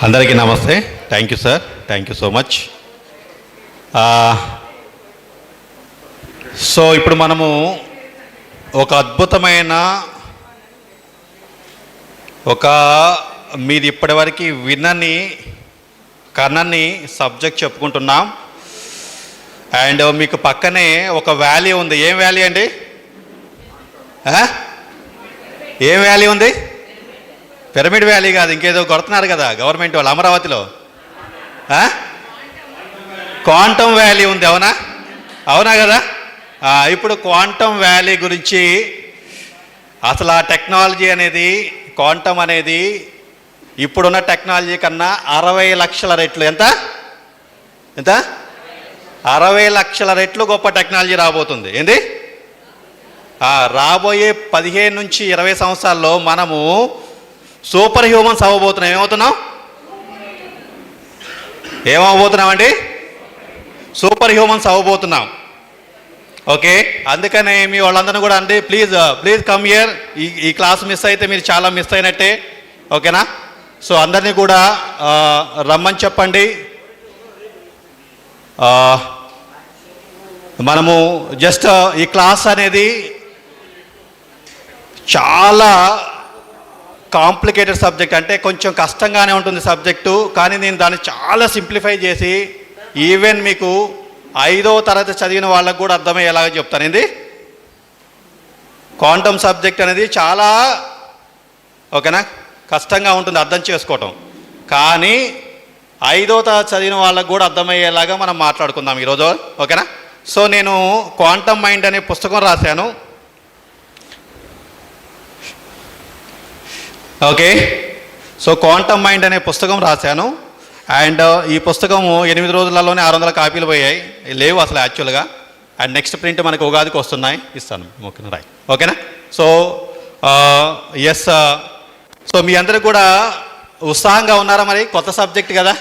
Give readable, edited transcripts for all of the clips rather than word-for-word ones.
అందరికీ నమస్తే. Thank you sir, thank you so much. So ఇప్పుడు మనము ఒక అద్భుతమైన మీది ఇప్పటివరకు వినని కనని సబ్జెక్ట్ చెప్పుకుంటున్నాం. అండ్ మీకు పక్కనే ఒక వ్యాలీ ఉంది. ఏం వ్యాలీ అండి? ఏం వ్యాలీ ఉంది? పిరమిడ్ వ్యాలీ కాదు, ఇంకేదో కొడుతున్నారు కదా గవర్నమెంట్ వాళ్ళు అమరావతిలో. క్వాంటమ్ వ్యాలీ ఉంది. అవునా? అవునా కదా? ఇప్పుడు క్వాంటమ్ వ్యాలీ గురించి అసలు ఆ టెక్నాలజీ అనేది, క్వాంటమ్ అనేది ఇప్పుడున్న టెక్నాలజీ కన్నా 60 లక్షల రెట్లు. ఎంత 60 లక్షల రెట్లు గొప్ప టెక్నాలజీ రాబోతుంది. ఏంది? రాబోయే 15 నుంచి 20 సంవత్సరాల్లో మనము సూపర్ హ్యూమన్స్ అవ్వబోతున్నాం. ఏమవబోతున్నామండి? సూపర్ హ్యూమన్స్ అవ్వబోతున్నాం. ఓకే, అందుకనే మీ వాళ్ళందరూ కూడా అండి ప్లీజ్ కమ్ హియర్. ఈ క్లాస్ మిస్ అయితే మీరు చాలా మిస్ అయినట్టే. ఓకేనా? సో అందరినీ కూడా రమ్మని చెప్పండి. మనము జస్ట్ ఈ క్లాస్ అనేది చాలా కాంప్లికేటెడ్ సబ్జెక్ట్, అంటే కొంచెం కష్టంగానే ఉంటుంది సబ్జెక్టు. కానీ నేను దాన్ని చాలా సింప్లిఫై చేసి ఈవెన్ మీకు 5వ తరగతి చదివిన వాళ్ళకు కూడా అర్థమయ్యేలాగా చెప్తాను. ఏంది? క్వాంటమ్ సబ్జెక్ట్ అనేది చాలా ఓకేనా కష్టంగా ఉంటుంది అర్థం చేసుకోవటం. కానీ 5వ తరగతి చదివిన వాళ్ళకు కూడా అర్థమయ్యేలాగా మనం మాట్లాడుకుందాం ఈరోజు. ఓకేనా? సో నేను క్వాంటమ్ మైండ్ అనే పుస్తకం రాశాను. ఓకే, సో క్వాంటమ్ మైండ్ అనే పుస్తకం రాశాను. అండ్ ఈ పుస్తకము 8 రోజులలోనే 600 కాపీలు పోయాయి. లేవు అసలు యాక్చువల్గా. అండ్ నెక్స్ట్ ప్రింట్ మనకు ఉగాదికి వస్తున్నాయి, ఇస్తాను. ఓకేనా? రైట్. ఓకేనా? సో ఎస్, సో మీ అందరికి కూడా ఉత్సాహంగా ఉన్నారా? మరి కొత్త సబ్జెక్ట్ కదా,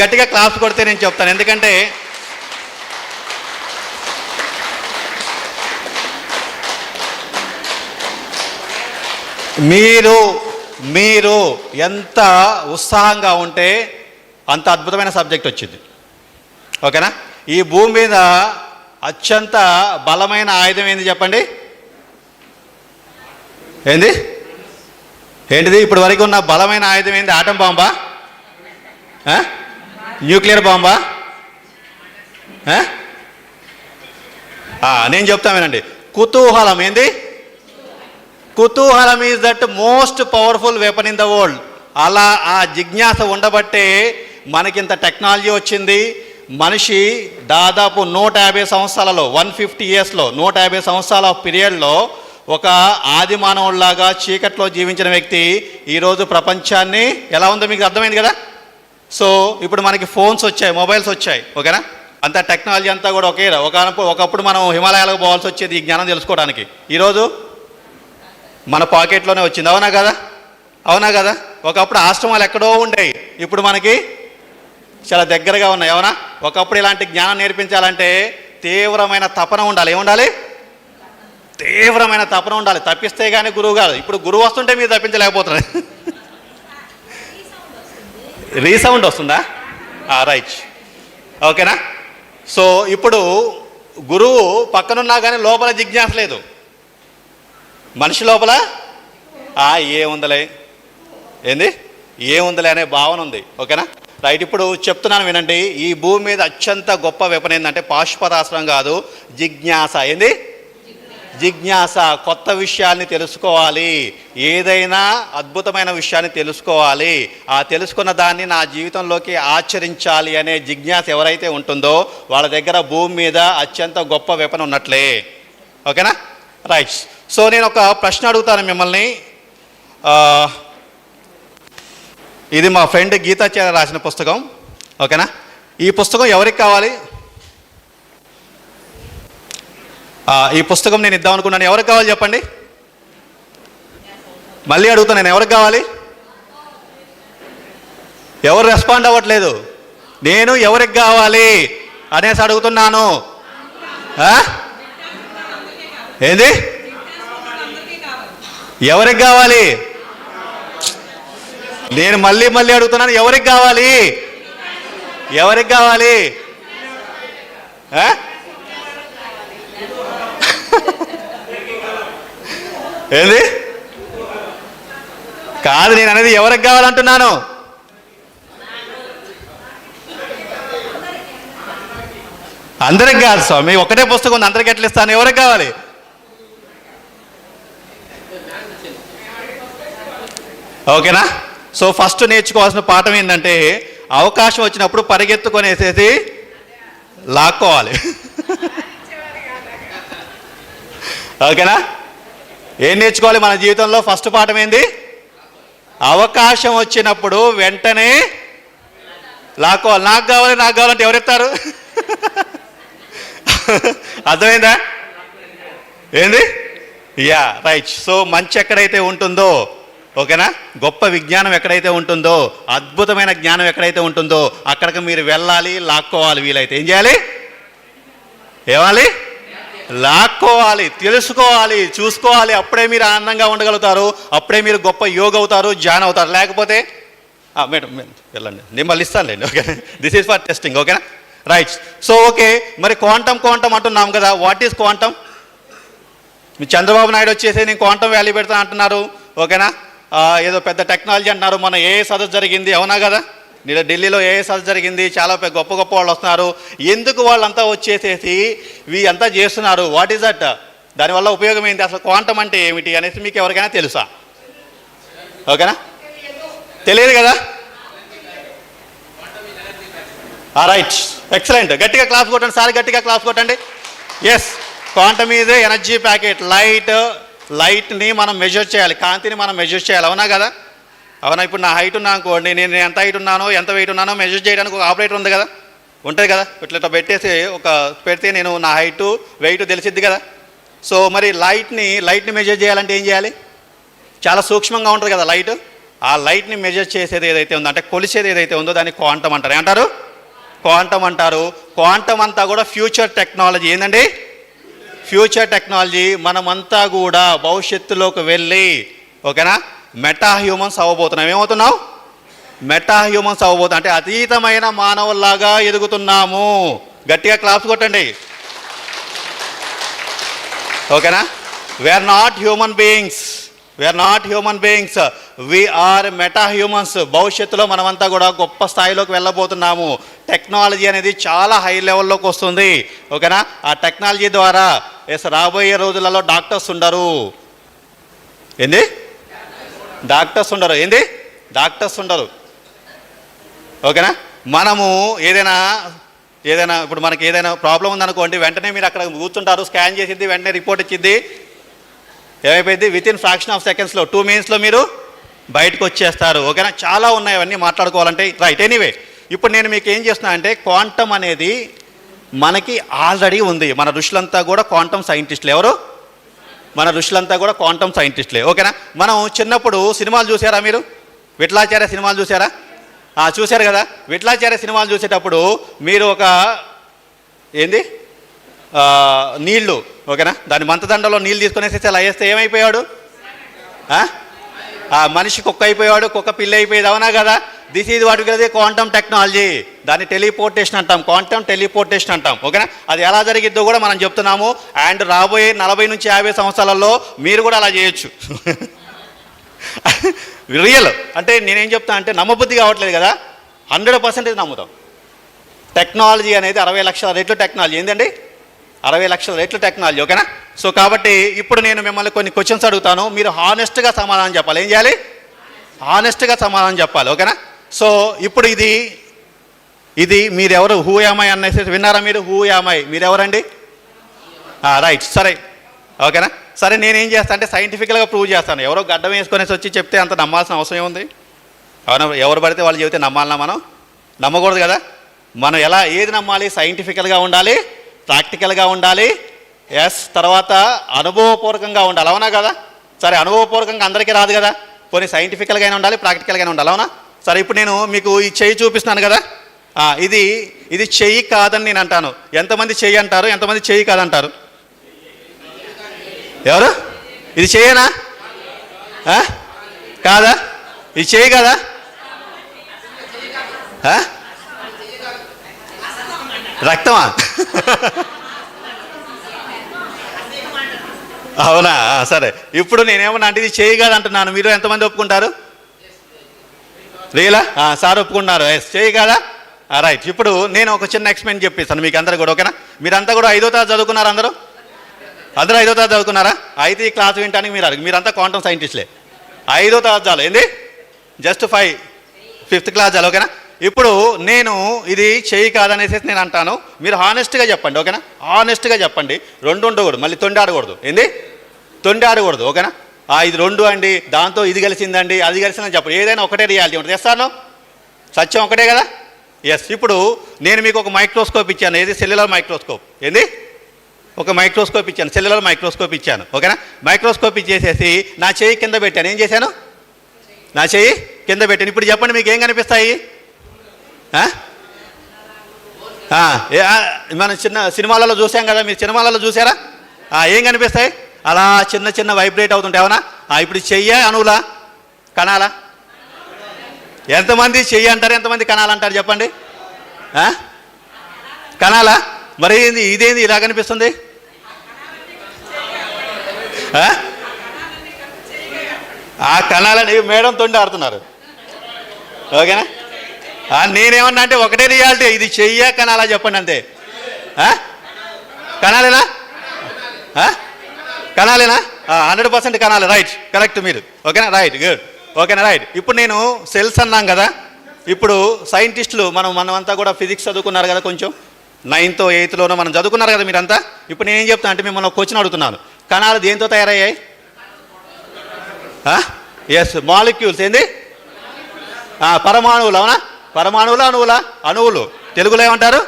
గట్టిగా క్లాస్ కొడితే నేను చెప్తాను. ఎందుకంటే మీరు ఎంత ఉత్సాహంగా ఉంటే అంత అద్భుతమైన సబ్జెక్ట్ వచ్చింది. ఓకేనా? ఈ భూమి మీద అత్యంత బలమైన ఆయుధం ఏంది చెప్పండి? ఏంటిది ఇప్పటి వరకు ఉన్న బలమైన ఆయుధం ఏంది? ఆటం బాంబా? న్యూక్లియర్ బాంబా? నేను చెప్తాను వినండి. కుతూహలం. ఏంది? కుతూహలం is that most powerful weapon in the world. అలా ఆ జిజ్ఞాస ఉండబట్టే మనకింత టెక్నాలజీ వచ్చింది. మనిషి దాదాపు 150 సంవత్సరాలలో 150 ఇయర్స్లో 150 సంవత్సరాల పీరియడ్లో ఒక ఆది మానవుల్లాగా చీకట్లో జీవించిన వ్యక్తి ఈరోజు ప్రపంచాన్ని ఎలా ఉందో మీకు అర్థమైంది కదా. సో ఇప్పుడు మనకి ఫోన్స్ వచ్చాయి, మొబైల్స్ వచ్చాయి. ఓకేనా? అంత టెక్నాలజీ అంతా కూడా ఒకే. ఒకప్పుడు మనం హిమాలయాలకు పోవాల్సి వచ్చేది ఈ జ్ఞానం తెలుసుకోవడానికి. ఈరోజు మన పాకెట్లోనే వచ్చింది. అవునా కదా? అవునా కదా? ఒకప్పుడు ఆశ్రమాలు ఎక్కడో ఉండేవి, ఇప్పుడు మనకి చాలా దగ్గరగా ఉన్నాయి. అవునా? ఒకప్పుడు ఇలాంటి జ్ఞానం నేర్పించాలంటే తీవ్రమైన తపన ఉండాలి. ఏముండాలి? తీవ్రమైన తపన ఉండాలి. తప్పిస్తే కానీ గురువు కాదు. ఇప్పుడు గురువు వస్తుంటే మీరు తప్పించలేకపోతున్నారు. రీసౌండ్ వస్తుందా? రైట్. ఓకేనా? సో ఇప్పుడు గురువు పక్కనున్నా కానీ లోపల జిజ్ఞాస లేదు. మనిషి లోపల ఏముందలే అనే భావన ఉంది. ఓకేనా? రైట్. ఇప్పుడు చెప్తున్నాను వినండి. ఈ భూమి మీద అత్యంత గొప్ప వెపన్ ఏంటంటే పాశుపతాస్త్రం కాదు, జిజ్ఞాస. ఏంది? జిజ్ఞాస. కొత్త విషయాల్ని తెలుసుకోవాలి, ఏదైనా అద్భుతమైన విషయాన్ని తెలుసుకోవాలి, ఆ తెలుసుకున్న దాన్ని నా జీవితంలోకి ఆచరించాలి అనే జిజ్ఞాస ఎవరైతే ఉంటుందో వాళ్ళ దగ్గర భూమి మీద అత్యంత గొప్ప వెపన్ ఉన్నట్లే. ఓకేనా? రైట్. సో నేను ఒక ప్రశ్న అడుగుతాను మిమ్మల్ని. ఇది మా ఫ్రెండ్ గీతాచార్య రాసిన పుస్తకం. ఓకేనా? ఈ పుస్తకం ఎవరికి కావాలి? ఈ పుస్తకం నేను ఇద్దాం అనుకున్నాను. ఎవరికి కావాలి చెప్పండి? మళ్ళీ అడుగుతాను, నేను ఎవరికి కావాలి? ఎవరు రెస్పాండ్ అవ్వట్లేదు. నేను ఎవరికి కావాలి అనేసి అడుగుతున్నాను. ఏంది? ఎవరికి కావాలి? నేను మళ్ళీ మళ్ళీ అడుగుతున్నాను, ఎవరికి కావాలి? ఎవరికి కావాలి? ఏంది? కాదు, నేను అనేది ఎవరికి కావాలంటున్నాను. అందరికి కాదు స్వామి, ఒకటే పుస్తకం ఉంది, అందరికి ఎట్లా ఇస్తాను? ఎవరికి కావాలి? ఓకేనా? సో ఫస్ట్ నేర్చుకోవాల్సిన పాఠం ఏంటంటే, అవకాశం వచ్చినప్పుడు పరిగెత్తుకొనేసేసి లాక్కోవాలి. ఓకేనా? ఏం నేర్చుకోవాలి మన జీవితంలో? ఫస్ట్ పాఠం ఏంది? అవకాశం వచ్చినప్పుడు వెంటనే లాక్కోవాలి. నాకు కావాలి, నాకు కావాలంటే ఎవరెత్తారు? అర్థమైందా? ఏంది? Yeah, right. సో మంచి ఎక్కడైతే ఉంటుందో, ఓకేనా, గొప్ప విజ్ఞానం ఎక్కడైతే ఉంటుందో, అద్భుతమైన జ్ఞానం ఎక్కడైతే ఉంటుందో అక్కడికి మీరు వెళ్ళాలి, లాక్కోవాలి. వీలైతే ఏం చేయాలి? ఏవాలి? లాక్కోవాలి, తెలుసుకోవాలి, చూసుకోవాలి. అప్పుడే మీరు ఆనందంగా ఉండగలుగుతారు, అప్పుడే మీరు గొప్ప యోగ అవుతారు, జాన్ అవుతారు. లేకపోతే మేడం వెళ్ళండి, నేను మళ్ళీ ఇస్తానులేండి. Okay, this is for testing. ఓకేనా? రైట్. సో ఓకే, మరి క్వాంటం అంటున్నాం కదా. What is quantum? మీ చంద్రబాబు నాయుడు వచ్చేసి నేను క్వాంటం వాల్యూ పెడతాను అంటున్నారు. ఓకేనా? ఏదో పెద్ద టెక్నాలజీ అంటున్నారు. మన ఏఐ సదస్సు జరిగింది, అవునా కదా? నేను ఢిల్లీలో ఏఐ సదస్సు జరిగింది, చాలా గొప్ప గొప్ప వాళ్ళు వస్తున్నారు. ఎందుకు వాళ్ళంతా వచ్చేసేసి ఇవి అంతా చేస్తున్నారు? What is that? దానివల్ల ఉపయోగం ఏంటి? అసలు క్వాంటం అంటే ఏమిటి అనేసి మీకు ఎవరికైనా తెలుసా? ఓకేనా? తెలియదు కదా? Right, excellent. గట్టిగా క్లాస్ కొట్టండి సార్, గట్టిగా క్లాస్ కొట్టండి. Yes, quantum is energy packet. లైట్ని మనం మెజర్ చేయాలి, కాంతిని మనం మెజర్ చేయాలి, అవునా కదా? అవునా? ఇప్పుడు నా హైట్ ఉన్నా అనుకోండి, నేను ఎంత హైట్ ఉన్నానో, ఎంత వెయిట్ ఉన్నానో మెజర్ చేయడానికి ఒక ఆపరేటర్ ఉంది కదా, ఉంటుంది కదా. ఇట్లా పెట్టేసి పెడితే నేను నా హైటు వెయిట్ తెలిసిద్ది కదా. సో మరి లైట్ని మెజర్ చేయాలంటే ఏం చేయాలి? చాలా సూక్ష్మంగా ఉంటుంది కదా లైట్. ఆ లైట్ని మెజర్ చేసేది ఏదైతే ఉందో, అంటే కొలిసేది ఏదైతే ఉందో దాన్ని క్వాంటం అంటారు. ఏమంటారు? క్వాంటం అంటారు. క్వాంటం అంతా కూడా ఫ్యూచర్ టెక్నాలజీ. ఏంటండి? Future technology. మనమంతా కూడా భవిష్యత్తులోకి వెళ్ళి, ఓకేనా, మెటా హ్యూమన్స్ అవ్వబోతున్నాం. ఏమవుతున్నాం? మెటా హ్యూమన్స్ అవ్వబోతున్నాం. అంటే అతీతమైన మానవుల్లాగా ఎదుగుతున్నాము. గట్టిగా క్లాప్స్ కొట్టండి. ఓకేనా? We are not human beings, we are meta humans. భవిష్యత్తులో మనమంతా కూడా గొప్ప స్థాయిలోకి వెళ్ళబోతున్నాము. టెక్నాలజీ అనేది చాలా హై లెవెల్లోకి వస్తుంది. ఓకేనా? ఆ టెక్నాలజీ ద్వారా రాబోయే రోజులలో డాక్టర్స్ ఉండరు. ఏంది? డాక్టర్స్ ఉండరు. ఓకేనా? మనము ఏదైనా ఇప్పుడు మనకి ఏదైనా ప్రాబ్లం ఉందనుకోండి, వెంటనే మీరు అక్కడ కూర్చుంటారు, స్కాన్ చేసిద్ది, వెంటనే రిపోర్ట్ ఇచ్చింది. ఏమైపోయింది? వితిన్ ఫ్రాక్షన్ ఆఫ్ సెకండ్స్లో 2 minutesలో మీరు బయటకు వచ్చేస్తారు. ఓకేనా? చాలా ఉన్నాయి అవన్నీ మాట్లాడుకోవాలంటే. రైట్, ఎనీవే, ఇప్పుడు నేను మీకు ఏం చేస్తున్నా అంటే, క్వాంటమ్ అనేది మనకి ఆల్రెడీ ఉంది. మన ఋషులంతా కూడా క్వాంటమ్ సైంటిస్టులు. ఎవరు? మన ఋషులంతా కూడా క్వాంటమ్ సైంటిస్టులే. ఓకేనా? మనం చిన్నప్పుడు సినిమాలు చూసారా? మీరు విఠలాచార్య సినిమాలు చూసారా? చూశారు కదా. విఠలాచార్య సినిమాలు చూసేటప్పుడు మీరు ఒక ఏంది నీళ్లు, ఓకేనా, దాని మంతదండలో నీళ్ళు తీసుకునేసేసి అలా వేస్తే ఏమైపోయాడు? మనిషి కుక్క అయిపోయాడు, కుక్క పిల్లి అయిపోయేది, అవునా కదా? దిస్ ఈజ్ వాట్ కదా క్వాంటమ్ టెక్నాలజీ. దాన్ని టెలిపోర్టేషన్ అంటాం, క్వాంటమ్ టెలిపోర్టేషన్ అంటాం. ఓకేనా? అది ఎలా జరిగిద్దో కూడా మనం చెప్తున్నాము. అండ్ రాబోయే 40 నుంచి 50 సంవత్సరాలలో మీరు కూడా అలా చేయొచ్చు. రియల్ అంటే నేనేం చెప్తా అంటే, నమ్మబుద్ధి కావట్లేదు కదా, 100% నమ్ముతాం. టెక్నాలజీ అనేది 60 లక్షల రెట్లు టెక్నాలజీ. ఏంటండి? 60 లక్షల రెట్లు టెక్నాలజీ. ఓకేనా? సో కాబట్టి ఇప్పుడు నేను మిమ్మల్ని కొన్ని క్వశ్చన్స్ అడుగుతాను, మీరు హానెస్ట్గా సమాధానం చెప్పాలి. ఏం చేయాలి? హానెస్ట్గా సమాధానం చెప్పాలి. ఓకేనా? సో ఇప్పుడు ఇది మీరెవరు? హూ యామై అనేసి విన్నారా మీరు? Who am I, మీరెవరండి? రైట్, సరే, ఓకేనా? సరే, నేనేం చేస్తాను అంటే సైంటిఫికల్గా ప్రూవ్ చేస్తాను. ఎవరో గడ్డం వేసుకొనేసి వచ్చి చెప్తే అంత నమ్మాల్సిన అవసరం ఏముంది? అవునా? ఎవరు పడితే వాళ్ళు చెబితే నమ్మాలన్నా? మనం నమ్మకూడదు కదా. మనం ఏది నమ్మాలి? సైంటిఫికల్గా ఉండాలి, ప్రాక్టికల్గా ఉండాలి, తర్వాత అనుభవపూర్వకంగా ఉండాలి, అవునా కదా? సరే, అనుభవపూర్వకంగా అందరికీ రాదు కదా, పోనీ సైంటిఫికల్గానే ఉండాలి, ప్రాక్టికల్గానే ఉండాలి, అవునా? సరే, ఇప్పుడు నేను మీకు ఈ చెయ్యి చూపిస్తున్నాను కదా, ఇది చెయ్యి కాదని నేను అంటాను. ఎంతమంది చెయ్యి అంటారు? ఎంతమంది చెయ్యి కాదంటారు? ఎవరు? ఇది చెయ్యనా? కాదా? ఇది చెయ్యి కదా? ఆ? రక్తమా? అవునా, సరే. ఇప్పుడు నేనేమన్నా అంటే ఇది చేయగలదు అంటున్నాను, మీరు ఎంతమంది ఒప్పుకుంటారు? రియలా? సార్ ఒప్పుకుంటున్నారు, చేయి కదా. రైట్. ఇప్పుడు నేను ఒక చిన్న ఎక్స్ప్లెయిన్ చెప్పిస్తాను మీకు అందరు కూడా, ఓకేనా? మీరంతా కూడా 5వ తరగతి చదువుకున్నారు అందరూ? అందరూ 5వ తరగతి చదువుకున్నారా? అయితే ఈ క్లాస్ వినడానికి మీరంతా క్వాంటమ్ సైంటిస్ట్లే. 5వ తరగతి చాలు, ఏంది? జస్ట్ 5th క్లాస్ చాలు, ఓకేనా? ఇప్పుడు నేను ఇది చేయి కాదనేసి నేను అంటాను, మీరు హానెస్ట్గా చెప్పండి, ఓకేనా? హానెస్ట్గా చెప్పండి. రెండు ఉండకూడదు, మళ్ళీ తొండి ఆడకూడదు. ఏంది? తొండి ఆడకూడదు, ఓకేనా? ఇది రెండు అండి, దాంతో ఇది కలిసిందండి, అది కలిసిందని చెప్పండి. ఏదైనా ఒకటే రియాలిటీ ఉంటుంది. చేస్తాను, సత్యం ఒకటే కదా. ఎస్. ఇప్పుడు నేను మీకు ఒక మైక్రోస్కోప్ ఇచ్చాను, ఏది? Cellular microscope. ఏంది? ఒక మైక్రోస్కోప్ ఇచ్చాను, సెల్యులర్ మైక్రోస్కోప్ ఇచ్చాను, ఓకేనా? మైక్రోస్కోప్ ఇచ్చేసేసి నా చేయి కింద పెట్టాను. ఏం చేశాను? నా చేయి కింద పెట్టాను. ఇప్పుడు చెప్పండి, మీకు ఏం కనిపిస్తాయి? మనం చిన్న సినిమాలలో చూసాం కదా, మీరు సినిమాలలో చూసారా? ఏం కనిపిస్తాయి? అలా చిన్న చిన్న వైబ్రేట్ అవుతుంటాయి, అవునా? ఇప్పుడు చెయ్య అణువులా, కణాలా? ఎంతమంది చెయ్యి అంటారు, ఎంతమంది కణాలంటారు చెప్పండి? కణాలా? మరి ఏంది ఇదేంది ఇలా కనిపిస్తుంది? ఆ కణాలని మేడం తొండి ఆడుతున్నారు, ఓకేనా? నేనేమన్నా అంటే ఒకటే రియాలిటీ, ఇది చెయ్య కణాలా చెప్పండి అంతే. కణాలేనా? కణాలేనా? 100% కణాలి. రైట్, కరెక్ట్ మీరు, ఓకేనా? రైట్, గుడ్, ఓకేనా? రైట్. ఇప్పుడు నేను సెల్స్ అన్నాం కదా. ఇప్పుడు సైంటిస్టులు మనమంతా కూడా ఫిజిక్స్ చదువుకున్నారు కదా, కొంచెం 9th 8thలోనో మనం చదువుకున్నారు కదా మీరంతా. ఇప్పుడు నేనేం చెప్తాను అంటే, మిమ్మల్ని ఒక క్వశ్చన్ అడుగుతున్నాను, కణాలు దేంతో తయారయ్యాయి? Yes, molecules. ఏంది? పరమాణువులు, అవునా? పరమాణువులు, అణువులా? అణువులు. తెలుగులో ఏమంటారు?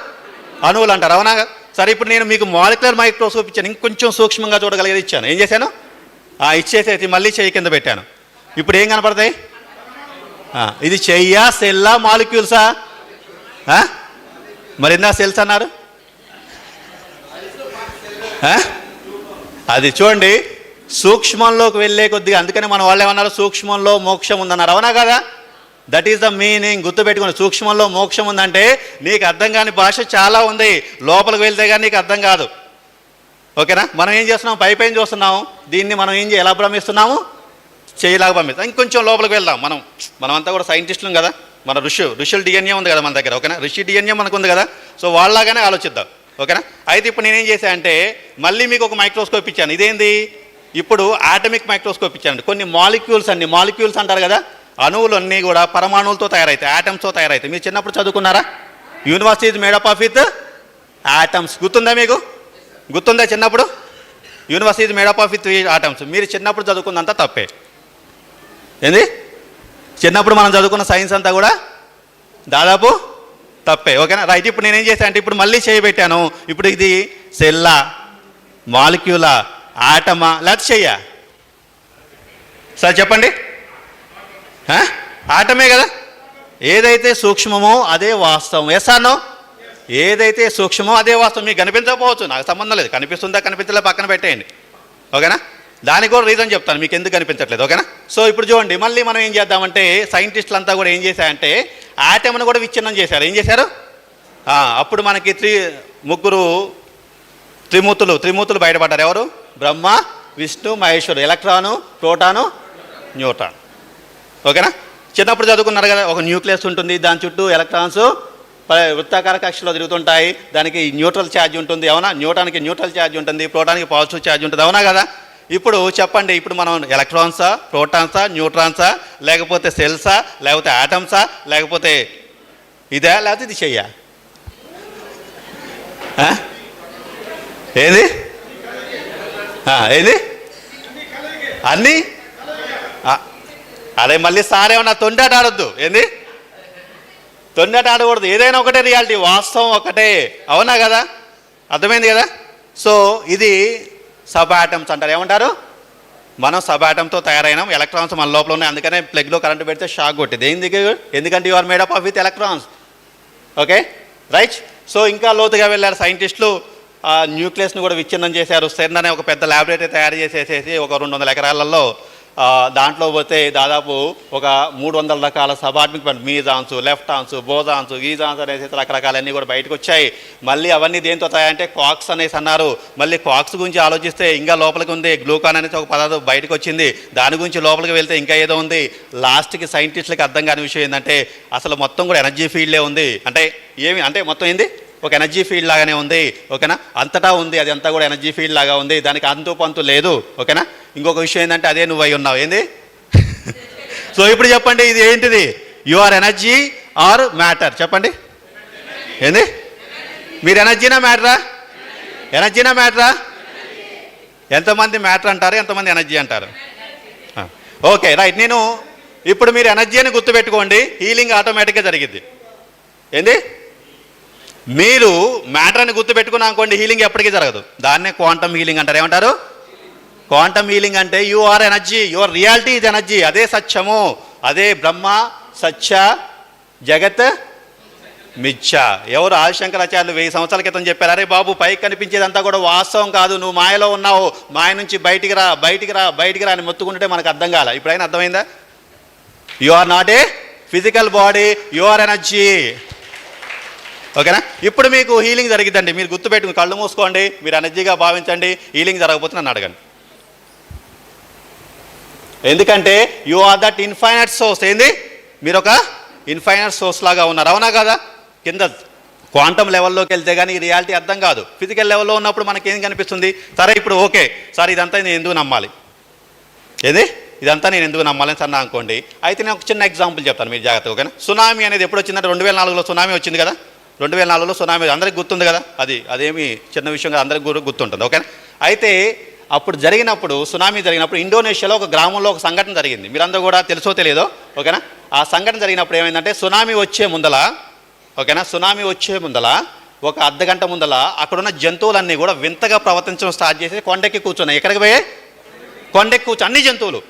అణువులు అంటారు, అవునా? సరే, ఇప్పుడు నేను మీకు మాలిక్యులర్ మైక్రోస్కోప్ ఇచ్చాను, ఇంకొంచెం సూక్ష్మంగా చూడగలిగేది ఇచ్చాను. ఏం చేశాను? ఇచ్చేసేసి మళ్ళీ చెయ్యి కింద పెట్టాను. ఇప్పుడు ఏం కనపడతాయి? ఇది చెయ్యా, సెల్లా, మాలిక్యూల్సా? మరి ఇందా సెల్స్ అన్నారు. అది చూడండి, సూక్ష్మంలోకి వెళ్ళే కొద్దిగా, అందుకని మన వాళ్ళు ఏమన్నారు? సూక్ష్మంలో మోక్షం ఉందన్నారు, అవునా కదా? That is the meaning. గుర్తుపెట్టుకోండి, సూక్ష్మంలో మోక్షం ఉందంటే నీకు అర్థం కాని భాష చాలా ఉంది, లోపలికి వెళ్తే కానీ నీకు అర్థం కాదు, ఓకేనా? మనం ఏం చేస్తున్నాం? పైపైన చూస్తున్నాము, దీన్ని మనం ఎలా భ్రమిస్తున్నాము? చేయలాగా భ్రమిస్తాం. ఇంకొంచెం లోపలికి వెళ్దాం. మనమంతా కూడా సైంటిస్టులం కదా, మన ఋషుల డిఎన్ఏ ఉంది కదా మన దగ్గర, ఓకేనా? ఋషి డిఎన్ఏ మనకు ఉంది కదా. సో వాళ్ళలాగానే ఆలోచిద్దాం, ఓకేనా? అయితే ఇప్పుడు నేనేం చేశాను అంటే, మళ్ళీ మీకు ఒక మైక్రోస్కోప్ ఇచ్చాను. ఇదేంది? ఇప్పుడు ఆటమిక్ మైక్రోస్కోప్ ఇచ్చాను. కొన్ని మాలిక్యూల్స్ అండి, మాలిక్యూల్స్ అంటారు కదా, అణువులు అన్నీ కూడా పరమాణువులతో తయారవుతాయి, యాటమ్స్తో తయారవుతాయి. మీరు చిన్నప్పుడు చదువుకున్నారా? Universe is made up of with atoms. గుర్తుందా మీకు? గుర్తుందా చిన్నప్పుడు? Universe is made up of with atoms. మీరు చిన్నప్పుడు చదువుకున్నంత తప్పే. ఏంది? చిన్నప్పుడు మనం చదువుకున్న సైన్స్ అంతా కూడా దాదాపు తప్పే, ఓకేనా? రైట్. ఇప్పుడు నేనేం చేశాను అంటే, ఇప్పుడు మళ్ళీ చేయబెట్టాను. ఇప్పుడు ఇది సెల్లా, మాలిక్యూలా, ఆటమా, లేకపోతే చెయ్యా? సార్ చెప్పండి. ఆటమే కదా. ఏదైతే సూక్ష్మమో అదే వాస్తవం. ఎస్ఆర్నో? ఏదైతే సూక్ష్మమో అదే వాస్తవం. మీకు కనిపించకపోవచ్చు, నాకు సంబంధం లేదు. కనిపిస్తుందా కనిపించలే పక్కన పెట్టేయండి, ఓకేనా? దానికి కూడా రీజన్ చెప్తాను మీకు ఎందుకు కనిపించట్లేదు, ఓకేనా? సో ఇప్పుడు చూడండి, మళ్ళీ మనం ఏం చేద్దామంటే, సైంటిస్టులు అంతా కూడా ఏం చేశారంటే ఆటమ్ను కూడా విచ్ఛిన్నం చేశారు. ఏం చేశారు? అప్పుడు మనకి ముగ్గురు త్రిమూర్తులు బయటపడ్డారు. ఎవరు? బ్రహ్మ, Vishnu, Maheshwar. Electron, proton, neutron, ఓకేనా? చిన్నప్పుడు చదువుకున్నారు కదా, ఒక న్యూక్లియస్ ఉంటుంది, దాని చుట్టూ ఎలక్ట్రాన్స్ వృత్తాకార కక్షలో తిరుగుతుంటాయి, దానికి న్యూట్రల్ ఛార్జ్ ఉంటుంది, అవునా? న్యూట్రాన్కి న్యూట్రల్ ఛార్జ్ ఉంటుంది, ప్రోటాన్కి పాజిటివ్ ఛార్జ్ ఉంటుంది, అవునా కదా? ఇప్పుడు చెప్పండి, ఇప్పుడు మనం ఎలక్ట్రాన్సా, ప్రోటాన్సా, న్యూట్రాన్సా, లేకపోతే సెల్సా, లేకపోతే ఆటమ్సా, లేకపోతే ఇదా, లేకపోతే ఇది చెయ్యా? ఏది? ఏది? అన్నీ? అదే మళ్ళీ సారేమన్నా తొండాట ఆడొద్దు. ఏంది? తొండాట ఆడకూడదు. ఏదైనా ఒకటే రియాలిటీ, వాస్తవం ఒకటే, అవునా కదా? అర్థమైంది కదా? సో ఇది సబ్ ఆటమ్స్ అంటారు. ఏమంటారు? మనం సబ్ ఆటమ్తో తయారైనాం, ఎలక్ట్రాన్స్ మన లోపల ఉన్నాయి. అందుకనే ప్లగ్లో కరెంటు పెడితే షాక్ కొట్టింది. ఎందుకంటే you are made up of with electrons, okay? Right. So ఇంకా లోతుగా వెళ్ళారు సైంటిస్టులు. న్యూక్లియస్ను కూడా విచ్ఛిన్నం చేశారు. సెర్న్ అనే ఒక పెద్ద ల్యాబొరేటరీ తయారు చేసేసేసి ఒక 200 ఎకరాలలో దాంట్లో పోతే దాదాపు ఒక 300 రకాల సబార్డినేట్ మీజాన్స్, లెఫ్టాన్స్, బోజాన్స్, గీజాన్స్ అనేసి రకరకాలన్నీ కూడా బయటకు వచ్చాయి. మళ్ళీ అవన్నీ దేంతో తయారంటే కాక్స్ అనేసి అన్నారు. మళ్ళీ కాక్స్ గురించి ఆలోచిస్తే ఇంకా లోపలికి ఉంది గ్లూకాన్ అనేసి ఒక పదార్థం బయటకు వచ్చింది. దాని గురించి లోపలికి వెళ్తే ఇంకా ఏదో ఉంది. లాస్ట్కి సైంటిస్టులకు అర్థం కాని విషయం ఏంటంటే అసలు మొత్తం కూడా ఎనర్జీ ఫీల్డే ఉంది. అంటే ఏమి అంటే మొత్తం ఏంది ఒక ఎనర్జీ ఫీల్డ్ లాగానే ఉంది. ఓకేనా, అంతటా ఉంది, అది అంతా కూడా ఎనర్జీ ఫీల్డ్ లాగా ఉంది, దానికి అంతు పంతు లేదు. ఓకేనా, ఇంకొక విషయం ఏంటంటే అదే నువ్వు అయి ఉన్నావు. ఏంది? సో ఇప్పుడు చెప్పండి, ఇది ఏంటిది? You are energy or matter? చెప్పండి, ఏంది? మీరు ఎనర్జీనా మ్యాటరా? ఎనర్జీనా మ్యాటరా? ఎంతమంది మ్యాటర్ అంటారు, ఎంతమంది ఎనర్జీ అంటారు? Okay right. నేను ఇప్పుడు మీరు ఎనర్జీ అని గుర్తుపెట్టుకోండి, హీలింగ్ ఆటోమేటిక్గా జరిగిద్ది. ఏంది? మీరు మ్యాటర్ అని గుర్తుపెట్టుకున్నా అనుకోండి, హీలింగ్ ఎప్పటికీ జరగదు. దాన్నే క్వాంటమ్ హీలింగ్ అంటారు. ఏమంటారు? క్వాంటమ్ హీలింగ్ అంటే you are energy, your reality ఇది ఎనర్జీ. అదే సత్యము, అదే బ్రహ్మ, సత్య, జగత్, మిథ్య. ఎవరు? ఆదిశంకరాచార్యులు 1000 సంవత్సరాల క్రితం చెప్పారు, అరే బాబు పైకి కనిపించేదంతా కూడా వాస్తవం కాదు, నువ్వు మాయలో ఉన్నావు, మాయ నుంచి బయటికి రా, బయటికి రా, బయటికి రా అని మొత్తుకుంటే మనకు అర్థం కాల. ఇప్పుడైనా అర్థమైందా? You are not a physical body, you are energy. ఓకేనా, ఇప్పుడు మీకు హీలింగ్ జరిగిద్దండి. మీరు గుర్తుపెట్టుకుని కళ్ళు మూసుకోండి, మీరు ఎనర్జీగా భావించండి. హీలింగ్ జరగకపోతే నన్ను అడగండి. ఎందుకంటే you are that infinite source. ఏంది? మీరు ఒక ఇన్ఫైనైట్ సోర్స్ లాగా ఉన్నారు. అవునా కదా? కింద క్వాంటమ్ లెవెల్లోకి వెళ్తే కానీ ఈ రియాలిటీ అర్థం కాదు. ఫిజికల్ లెవెల్లో ఉన్నప్పుడు మనకేం కనిపిస్తుంది? సరే ఇప్పుడు ఓకే సార్, ఇదంతా నేను ఎందుకు నమ్మాలి? ఏది? ఇదంతా నేను ఎందుకు నమ్మాలని సన్నా అనుకోండి. అయితే నేను ఒక చిన్న ఎగ్జాంపుల్ చెప్తాను, మీరు జాగ్రత్తగా. ఓకేనా, సునామీ అనేది ఎప్పుడు వచ్చిందంటే 2004లో సునామీ వచ్చింది కదా. 2004లో సునామీ అందరికి గుర్తుంది కదా. అదేమి చిన్న విషయం కదా, అందరికి గుర్తుంటుంది. ఓకేనా, అయితే అప్పుడు జరిగినప్పుడు, సునామీ జరిగినప్పుడు ఇండోనేషియాలో ఒక గ్రామంలో ఒక సంఘటన జరిగింది. మీరందరూ కూడా తెలుసో తెలియదో. ఓకేనా, ఆ సంఘటన జరిగినప్పుడు ఏమైందంటే సునామీ వచ్చే ముందల, ఓకేనా, సునామీ వచ్చే ముందల ఒక అర్ధగంట ముందల అక్కడున్న జంతువులన్నీ కూడా వింతగా ప్రవర్తించడం స్టార్ట్ చేసి కొండెక్కి కూర్చున్నాయి. ఎక్కడికి పోయాయి? కొండెక్కి కూర్చొని అన్ని జంతువులు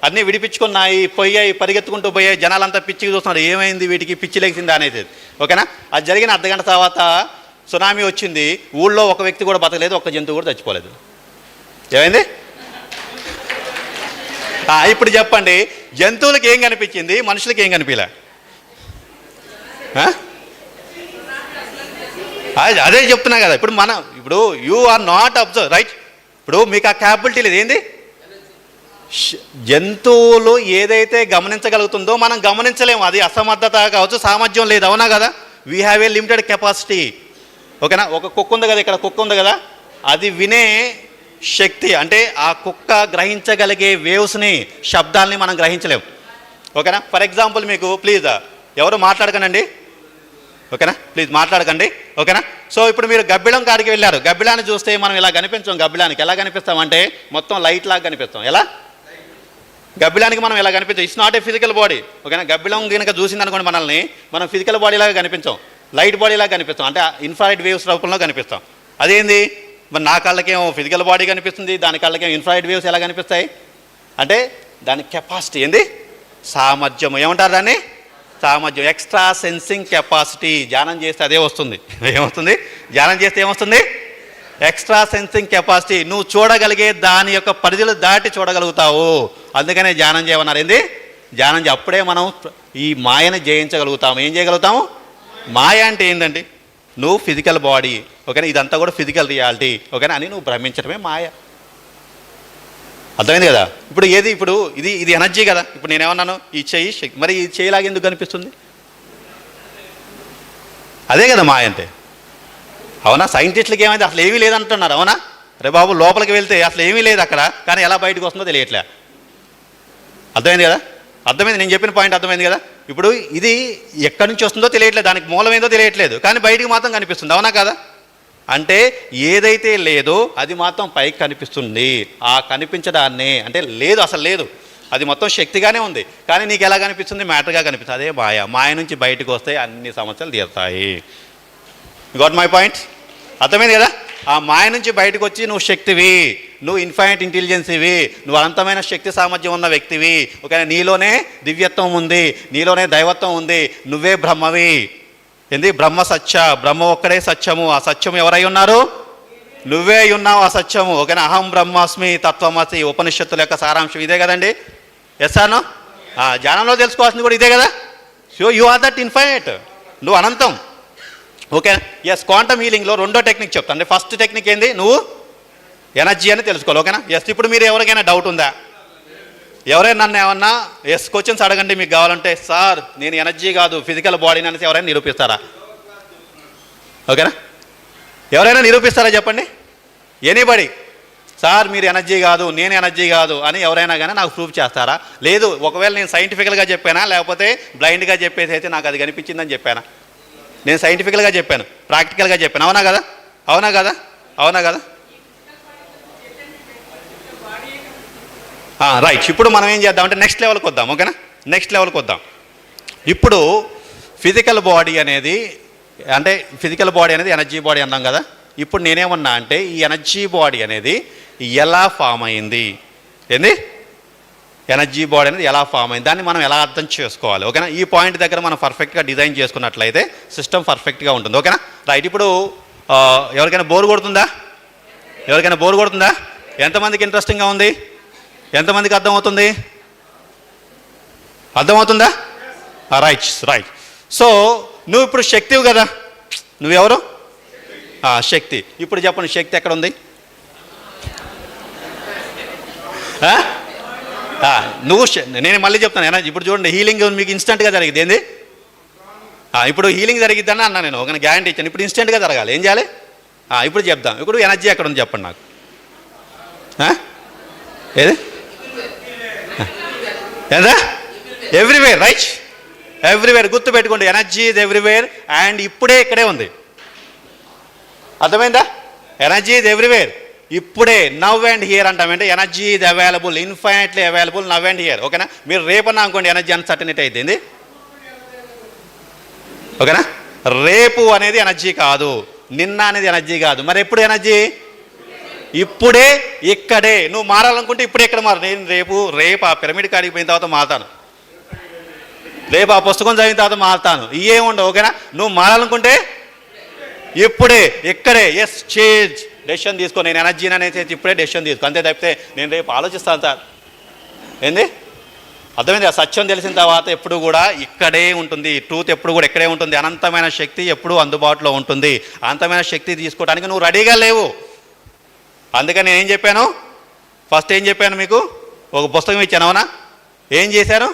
అన్నీ విడిపించుకున్నాయి, పోయాయి, పరిగెత్తుకుంటూ పోయాయి. జనాలంతా పిచ్చికి చూస్తున్నారు, ఏమైంది వీటికి, పిచ్చి లేచింది అనేది. ఓకేనా, అది జరిగిన అర్ధగంట తర్వాత సునామీ వచ్చింది. ఊళ్ళో ఒక వ్యక్తి కూడా బతకలేదు, ఒక్క జంతువు కూడా చచ్చిపోలేదు. ఏమైంది? ఇప్పుడు చెప్పండి, జంతువులకి ఏం కనిపించింది, మనుషులకి ఏం కనిపించలే? అదే చెప్తున్నా కదా. ఇప్పుడు you are not observe, right? ఇప్పుడు మీకు ఆ క్యాపబిలిటీ లేదు. ఏంది? జంతువులు ఏదైతే గమనించగలుగుతుందో మనం గమనించలేము. అది అసమర్థత కావచ్చు, సామర్థ్యం లేదు. అవునా కదా? We have a limited capacity. ఓకేనా, ఒక కుక్క ఉంది కదా, ఇక్కడ కుక్క ఉంది కదా, అది వినే శక్తి, అంటే ఆ కుక్క గ్రహించగలిగే వేవ్స్ని, శబ్దాలని మనం గ్రహించలేము. ఓకేనా, ఫర్ ఎగ్జాంపుల్ మీకు ప్లీజ్ ఎవరు మాట్లాడకండి. ఓకేనా, ప్లీజ్ మాట్లాడకండి. ఓకేనా, సో ఇప్పుడు మీరు గబ్బిళం కాడికి వెళ్ళారు. గబ్బిళాన్ని చూస్తే మనం ఇలా కనిపించాం. గబ్బిళానికి ఎలా కనిపిస్తామంటే మొత్తం లైట్ లాగా కనిపిస్తాం. ఎలా? గబ్బిళానికి మనం ఎలా కనిపించాం? It's not a physical body. ఓకేనా, గబ్బిళం కనుక చూసింది అనుకోండి మనల్ని, మనం ఫిజికల్ బాడీ లాగా కనిపించాం, లైట్ బాడీ లాగా కనిపిస్తాం, అంటే ఇన్ఫ్రారెడ్ వేవ్స్ రూపంలో కనిపిస్తాం. అదేంది? మరి నా కళ్ళకేమో ఫిజికల్ బాడీ కనిపిస్తుంది, దాని కళ్ళకేమో ఇన్ఫ్రారెడ్ వేవ్స్ ఎలా కనిపిస్తాయి? అంటే దాని కెపాసిటీ ఏంది? సామర్థ్యం. ఏమంటారు దాన్ని? సామర్థ్యం, ఎక్స్ట్రా సెన్సింగ్ కెపాసిటీ. ధ్యానం చేస్తే అదే వస్తుంది. ఏమొస్తుంది? ధ్యానం చేస్తే ఏమొస్తుంది? Extra sensing capacity. నువ్వు చూడగలిగే దాని యొక్క పరిధులు దాటి చూడగలుగుతావు. అందుకనే ధ్యానం చేయమన్నారు. ఏంది? ధ్యానం అప్పుడే మనం ఈ మాయను జయించగలుగుతాము. ఏం చేయగలుగుతాము? మాయ అంటే ఏంటండి? నువ్వు ఫిజికల్ బాడీ, ఓకేనా, ఇదంతా కూడా ఫిజికల్ రియాలిటీ, ఓకేనా అని నువ్వు భ్రమించడమే మాయ. అర్థమైంది కదా? ఇప్పుడు ఇది ఎనర్జీ కదా. ఇప్పుడు నేనేమన్నాను? ఈ చెయ్యి శక్తి. మరి ఈ చెయ్యిలాగా ఎందుకు కనిపిస్తుంది? అదే కదా మాయ అంటే. అవునా? సైంటిస్టులకి ఏమైంది? అసలు ఏమీ లేదంటున్నారు. అవునా? రే బాబు, లోపలికి వెళ్తే అసలు ఏమీ లేదు అక్కడ, కానీ ఎలా బయటకు వస్తుందో తెలియట్లే. అర్థమైంది కదా? అర్థమైంది, నేను చెప్పిన పాయింట్ అర్థమైంది కదా? ఇప్పుడు ఇది ఎక్కడి నుంచి వస్తుందో తెలియట్లేదు, దానికి మూలమేందో తెలియట్లేదు, కానీ బయటికి మాత్రం కనిపిస్తుంది. అవునా కదా? అంటే ఏదైతే లేదో అది మాత్రం పైకి కనిపిస్తుంది. ఆ కనిపించడాన్నే అంటే లేదు, అసలు లేదు, అది మొత్తం శక్తిగానే ఉంది, కానీ నీకు ఎలా కనిపిస్తుంది? మ్యాటర్గా కనిపిస్తుంది. అదే మాయ. మాయ నుంచి బయటకు వస్తే అన్ని సమస్యలు తీరుతాయి. Got my point? అర్థమైంది కదా? ఆ మాయ నుంచి బయటకు వచ్చి నువ్వు శక్తివి, నువ్వు ఇన్ఫైనైట్ ఇంటెలిజెన్స్వి, నువ్వు అనంతమైన శక్తి సామర్థ్యం ఉన్న వ్యక్తివి. ఓకే, నీలోనే దివ్యత్వం ఉంది, నీలోనే దైవత్వం ఉంది, నువ్వే బ్రహ్మవి. ఏంది? బ్రహ్మ సత్య, బ్రహ్మ ఒక్కడే సత్యము. ఆ సత్యం ఎవరై ఉన్నారు? నువ్వే ఉన్నావు ఆ సత్యము. ఓకేనా? అహం బ్రహ్మాస్మి తత్వమసి ఉపనిషత్తుల యొక్క సారాంశం ఇదే కదండి. ఎస్ అను ధ్యానంలో తెలుసుకోవాల్సింది కూడా ఇదే కదా. So you are that infinite, నువ్వు అనంతం. Okay, yes. క్వాంటమ్ హీలింగ్లో రెండో టెక్నిక్ చెప్తాను. అంటే ఫస్ట్ టెక్నిక్ ఏంది? నువ్వు ఎనర్జీ అని తెలుసుకోవాలి. ఓకేనా? ఎస్. ఇప్పుడు మీరు ఎవరికైనా డౌట్ ఉందా? ఎవరైనా నన్ను ఏమన్నా క్వశ్చన్స్ అడగండి మీకు కావాలంటే. సార్ నేను ఎనర్జీ కాదు ఫిజికల్ బాడీని అనేసి ఎవరైనా నిరూపిస్తారా? ఓకేనా? ఎవరైనా నిరూపిస్తారా చెప్పండి? ఎనీబడి. సార్ మీరు ఎనర్జీ కాదు నేను ఎనర్జీ కాదు అని ఎవరైనా కానీ నాకు ప్రూఫ్ చేస్తారా? లేదు. ఒకవేళ నేను సైంటిఫికల్గా చెప్పానా లేకపోతే బ్లైండ్గా చెప్పేసి అయితే నాకు అది కనిపించిందని చెప్పానా? నేను సైంటిఫికల్గా చెప్పాను, ప్రాక్టికల్గా చెప్పాను. అవునా కదా? అవునా కదా? అవునా కదా? రైట్. ఇప్పుడు మనం ఏం చేద్దామంటే నెక్స్ట్ లెవెల్కి వద్దాం. ఓకేనా? నెక్స్ట్ లెవెల్కి వద్దాం. ఇప్పుడు ఫిజికల్ బాడీ అనేది అంటే ఫిజికల్ బాడీ అనేది ఎనర్జీ బాడీ అన్నాం కదా. ఇప్పుడు నేనేమన్నా అంటే ఈ ఎనర్జీ బాడీ అనేది ఎలా ఫామ్ అయింది? ఏంది? ఎనర్జీ బాడీ అనేది ఎలా ఫామ్ అయింది, దాన్ని మనం ఎలా అర్థం చేసుకోవాలి. ఓకేనా? ఈ పాయింట్ దగ్గర మనం పర్ఫెక్ట్గా డిజైన్ చేసుకున్నట్లయితే సిస్టమ్ పర్ఫెక్ట్గా ఉంటుంది. ఓకేనా? రైట్. ఇప్పుడు ఎవరికైనా బోర్ కొడుతుందా? ఎవరికైనా బోర్ కొడుతుందా? ఎంతమందికి ఇంట్రెస్టింగ్గా ఉంది? ఎంతమందికి అర్థమవుతుంది? అర్థమవుతుందా? Right right. సో నువ్వు ఇప్పుడు శక్తివి కదా. నువ్వెవరు? శక్తి. ఇప్పుడు చెప్పండి, శక్తి ఎక్కడ ఉంది? నువ్వు నేను మళ్ళీ చెప్తాను. ఎనర్జీ ఇప్పుడు చూడండి, హీలింగ్ మీకు ఇన్స్టెంట్గా జరిగింది. ఏంది? ఇప్పుడు హీలింగ్ జరిగిద్దని అన్నా నేను. ఒక గ్యారంటీ ఇచ్చాను. ఇప్పుడు ఇన్స్టెంట్గా జరగాలి. ఏం చేయాలి? ఇప్పుడు చెప్దాం. ఇప్పుడు ఎనర్జీ ఎక్కడ ఉంది చెప్పండి నాకు. ఏది? ఏదా? ఎవ్రీవేర్. రైట్. ఎవ్రీవేర్. గుర్తుపెట్టుకోండి, ఎనర్జీ ఈజ్ ఎవ్రీవేర్ అండ్ ఇప్పుడే ఇక్కడే ఉంది. అర్థమైందా? Energy is everywhere. ఇప్పుడే నవ్ అండ్ హియర్ అంటామంటే energy is available, infinitely available now and here. ఓకేనా? మీరు రేపన్నా అనుకోండి ఎనర్జీ అన్సర్టనిటీ అయిపోయింది. ఓకేనా? రేపు అనేది ఎనర్జీ కాదు, నిన్న అనేది ఎనర్జీ కాదు. మరి ఎప్పుడు ఎనర్జీ? ఇప్పుడే ఇక్కడే. నువ్వు మారాలనుకుంటే ఇప్పుడే ఇక్కడ మారు. నేను రేపు ఆ పిరమిడ్ కాడికి పోయిన తర్వాత మారుతాను, రేపు ఆ పుస్తకం చదివిన తర్వాత మారుతాను. ఇవే ఉండవు. ఓకేనా? నువ్వు మారాలనుకుంటే ఇప్పుడే ఇక్కడే. Yes, change. డెసిషన్ తీసుకో. నేను ఎనర్జీని అనేది ఇప్పుడే డెసిషన్ తీసుకో. అంతే తప్పితే నేను రేపు ఆలోచిస్తాను సార్. ఏంది? అర్థమైంది? ఆ సత్యం తెలిసిన తర్వాత ఎప్పుడు కూడా ఇక్కడే ఉంటుంది. ట్రూత్ ఎప్పుడు కూడా ఇక్కడే ఉంటుంది. అనంతమైన శక్తి ఎప్పుడూ అందుబాటులో ఉంటుంది. అనంతమైన శక్తి తీసుకోవడానికి నువ్వు రెడీగా లేవు. అందుకని నేను ఏం చెప్పాను? ఫస్ట్ ఏం చెప్పాను మీకు? ఒక పుస్తకం ఇచ్చాను. అవునా? ఏం చేశాను?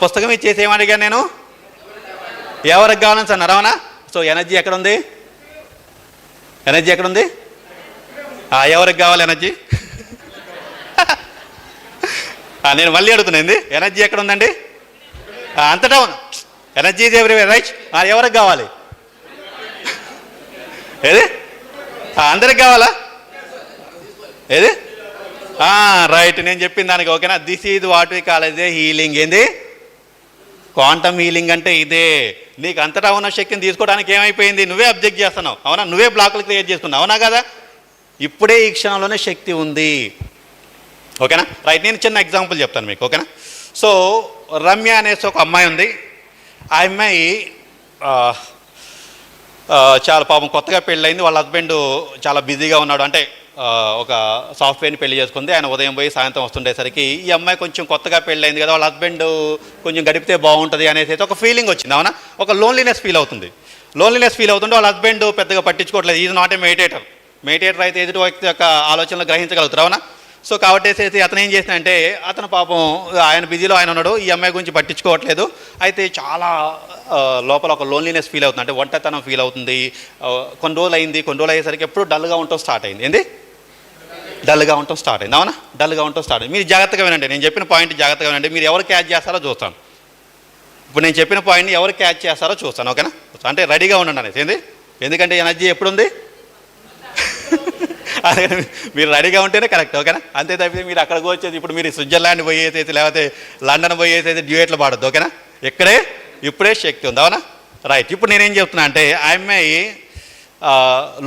పుస్తకం ఇచ్చేసి ఏమడిగాను నేను? ఎవరికి కావాలని సార్ అన్నారా? సో ఎనర్జీ ఎక్కడ ఉంది? ఎనర్జీ ఎక్కడ ఉంది? ఎవరికి కావాలి ఎనర్జీ? నేను మళ్ళీ అడుగుతున్నాండి, ఎనర్జీ ఎక్కడ ఉందండి? అంతటా ఎనర్జీ ఈజ్ ఎవ్రీవేర్. రైట్. ఎవరికి కావాలి? ఏది? అందరికి కావాలా? ఏది? రైట్. నేను చెప్పిన దానికి. ఓకేనా? This is what we call as a healing. ఏంది? క్వాంటమ్ హీలింగ్ అంటే ఇదే. నీకు అంతటా ఉన్న శక్తిని తీసుకోవడానికి ఏమైపోయింది? నువ్వే అబ్జెక్ట్ చేస్తున్నావు. అవునా? నువ్వే బ్లాకులు క్రియేట్ చేసుకున్నావు. అవునా కదా? ఇప్పుడే ఈ క్షణంలోనే శక్తి ఉంది. ఓకేనా? రైట్. నేను చిన్న ఎగ్జాంపుల్ చెప్తాను మీకు. ఓకేనా? సో రమ్య అనేసి ఒక అమ్మాయి ఉంది. ఆ అమ్మాయి చాలా పాపం కొత్తగా పెళ్ళయింది. వాళ్ళ హస్బెండ్ చాలా బిజీగా ఉన్నాడు. అంటే ఒక సాఫ్ట్వేర్ని పెళ్లి చేసుకుంది. ఆయన ఉదయం పోయి సాయంత్రం వస్తుండేసరికి ఈ అమ్మాయి కొంచెం కొత్తగా పెళ్ళయింది కదా, వాళ్ళ హస్బెండ్ కొంచెం గడిపితే బాగుంటుంది అనేసి అయితే ఒక ఫీలింగ్ వచ్చింది. అవునా? ఒక లోన్లీనెస్ ఫీల్ అవుతుంది. లోన్లీనెస్ ఫీల్ అవుతుంటే వాళ్ళ హస్బెండ్ పెద్దగా పట్టించుకోవట్లేదు. Is not a meditator. Meditator అయితే ఎదుటి వ్యక్తి యొక్క ఆలోచనలు గ్రహించగలుగుతారు. అవునా? సో కాబట్టి అతను ఏం చేసినంటే, అతను పాపం ఆయన బిజీలో ఆయన ఉన్నాడు, ఈ అమ్మాయి గురించి పట్టించుకోవట్లేదు. అయితే చాలా లోపల ఒక లోన్లీనెస్ ఫీల్ అవుతుంది. అంటే ఒంటరితనం ఫీల్ అవుతుంది. కొన్ని రోజులు అయింది. కొన్ని రోజులు అయ్యేసరికి ఎప్పుడు డల్గా ఉండటం స్టార్ట్ అయింది. ఏంది? డల్గా ఉండటం స్టార్ట్ అయింది. అవునా? డల్గా ఉండటం స్టార్ట్ అయింది. మీరు జాగ్రత్తగా వినండి, నేను చెప్పిన పాయింట్ జాగ్రత్తగా వినండి. మీరు ఎవరు క్యాచ్ చేస్తారో చూస్తాను. ఇప్పుడు నేను చెప్పిన పాయింట్ని ఎవరు క్యాచ్ చేస్తారో చూస్తాను. ఓకేనా? అంటే రెడీగా ఉండండి అనేసి. ఏంది? ఎందుకంటే ఎనర్జీ ఎప్పుడుంది? అదే మీరు రెడీగా ఉంటేనే కరెక్ట్. ఓకేనా? అంతే తప్పితే మీరు అక్కడికి వచ్చేది ఇప్పుడు మీరు స్విట్జర్లాండ్ పోయేసైతే లేకపోతే లండన్ పోయేసైతే డ్యూయెట్లు పాడద్దు. ఓకేనా? ఇక్కడే ఇప్పుడే శక్తి ఉంది. అవునా? రైట్. ఇప్పుడు నేనేం చెప్తున్నా అంటే, ఆ అమ్మాయి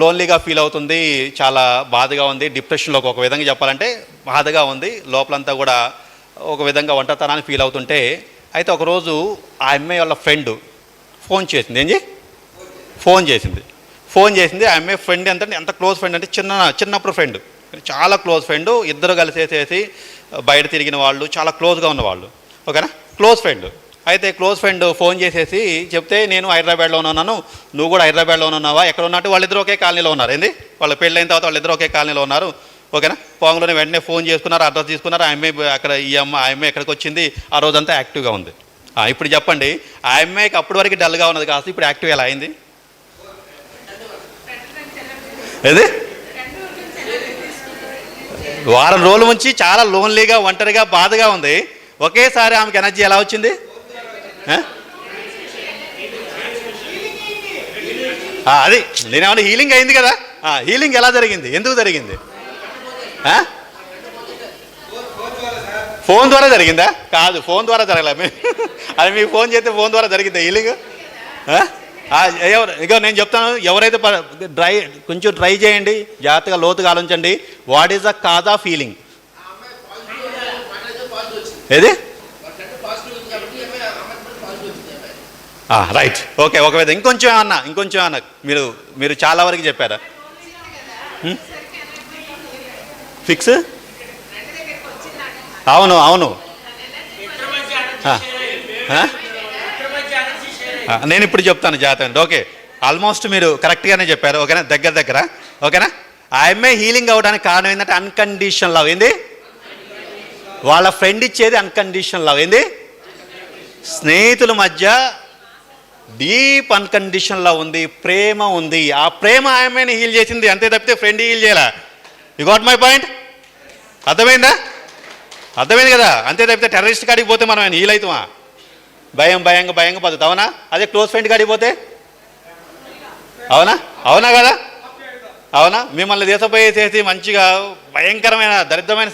లోన్లీగా ఫీల్ అవుతుంది, చాలా బాధగా ఉంది, డిప్రెషన్లోకి ఒక విధంగా చెప్పాలంటే బాధగా ఉంది, లోపలంతా కూడా ఒక విధంగా ఒంటరితనాన్ని ఫీల్ అవుతుంటే, అయితే ఒకరోజు ఆ అమ్మాయి వాళ్ళ ఫ్రెండ్ ఫోన్ చేసింది. ఏంటి? ఫోన్ చేసింది. ఫోన్ చేసింది. ఆ అమ్మాయి ఫ్రెండ్ ఎంత క్లోజ్ ఫ్రెండ్ అంటే చిన్నప్పుడు ఫ్రెండ్, చాలా క్లోజ్ ఫ్రెండ్, ఇద్దరు కలిసేసేసి బయట తిరిగిన వాళ్ళు, చాలా క్లోజ్గా ఉన్నవాళ్ళు. ఓకేనా, క్లోజ్ ఫ్రెండ్. అయితే క్లోజ్ ఫ్రెండ్ ఫోన్ చేసేసి చెప్తే నేను హైదరాబాద్లో ఉన్నాను, నువ్వు కూడా హైదరాబాద్లో ఉన్నావా, ఎక్కడ ఉన్నట్టు వాళ్ళిద్దరు ఒకే కాలనీలో ఉన్నారు. ఏంది, వాళ్ళ పెళ్ళైన తర్వాత వాళ్ళిద్దరు ఒకే కాలనీలో ఉన్నారు. ఓకేనా, పోంగలోనే వెంటనే ఫోన్ చేసుకున్నారు, అడ్రస్ తీసుకున్నారు. ఆ అమ్మాయి అక్కడ ఆ అమ్మాయి ఎక్కడికి వచ్చింది, ఆ రోజంతా యాక్టివ్గా ఉంది. ఇప్పుడు చెప్పండి, ఆ అమ్మాయికి అప్పటి వరకు డల్గా ఉన్నది కాస్త ఇప్పుడు యాక్టివ్ ఎలా అయింది? ఏది, వారం రోజుల నుంచి చాలా లోన్లీగా, ఒంటరిగా, బాధగా ఉంది. ఒకేసారి ఆమెకి ఎనర్జీ ఎలా వచ్చింది? అది నేనేమన్నా హీలింగ్ అయింది కదా. హీలింగ్ ఎలా జరిగింది, ఎందుకు జరిగింది? ఫోన్ ద్వారా జరిగిందా? కాదు, ఫోన్ ద్వారా జరగలే. అది మీకు ఫోన్ చేస్తే ఫోన్ ద్వారా జరిగిందా హీలింగ్? ఇక నేను చెప్తాను, ఎవరైతే కొంచెం ట్రై చేయండి, జాగ్రత్తగా లోతుగా ఆలోచించండి. What is the cause of healing? ఏది? Right, okay. ఒకవేళ ఇంకొంచెం ఏమన్నా మీరు చాలా వరకు చెప్పారా? ఫిక్స్, అవును. నేను ఇప్పుడు చెప్తాను జాగ్రత్త. ఓకే, ఆల్మోస్ట్ మీరు కరెక్ట్గానే చెప్పారు. ఓకేనా, దగ్గర. ఓకేనా, ఆ అమ్మాయి హీలింగ్ అవ్వడానికి కారణం ఏంటంటే అన్కండిషనల్ లవ్. ఏంది, వాళ్ళ ఫ్రెండ్ ఇచ్చేది అన్కండిషనల్ లవ్. ఏంది, స్నేహితుల మధ్య డీప్ అన్కండిషనల్ లవ్ ఉంది, ప్రేమ ఉంది. ఆ ప్రేమ ఆ అమ్మాయిని హీల్ చేసింది, అంతే తప్పితే ఫ్రెండ్ హీల్ చేయాలా. You got my point? అర్థమైందా? అర్థమైంది కదా. అంతే తప్పితే టెర్రరిస్ట్ కాడికి పోతే మనం ఆయన హీల్ అవుతామా? భయంగా బతుకుతా. అవునా? అదే క్లోజ్ ఫ్రెండ్ కాడికి పోతే అవునా కదా? అవునా? మిమ్మల్ని దేశపోయేసేసి మంచిగా భయంకరమైన దరిద్రమైన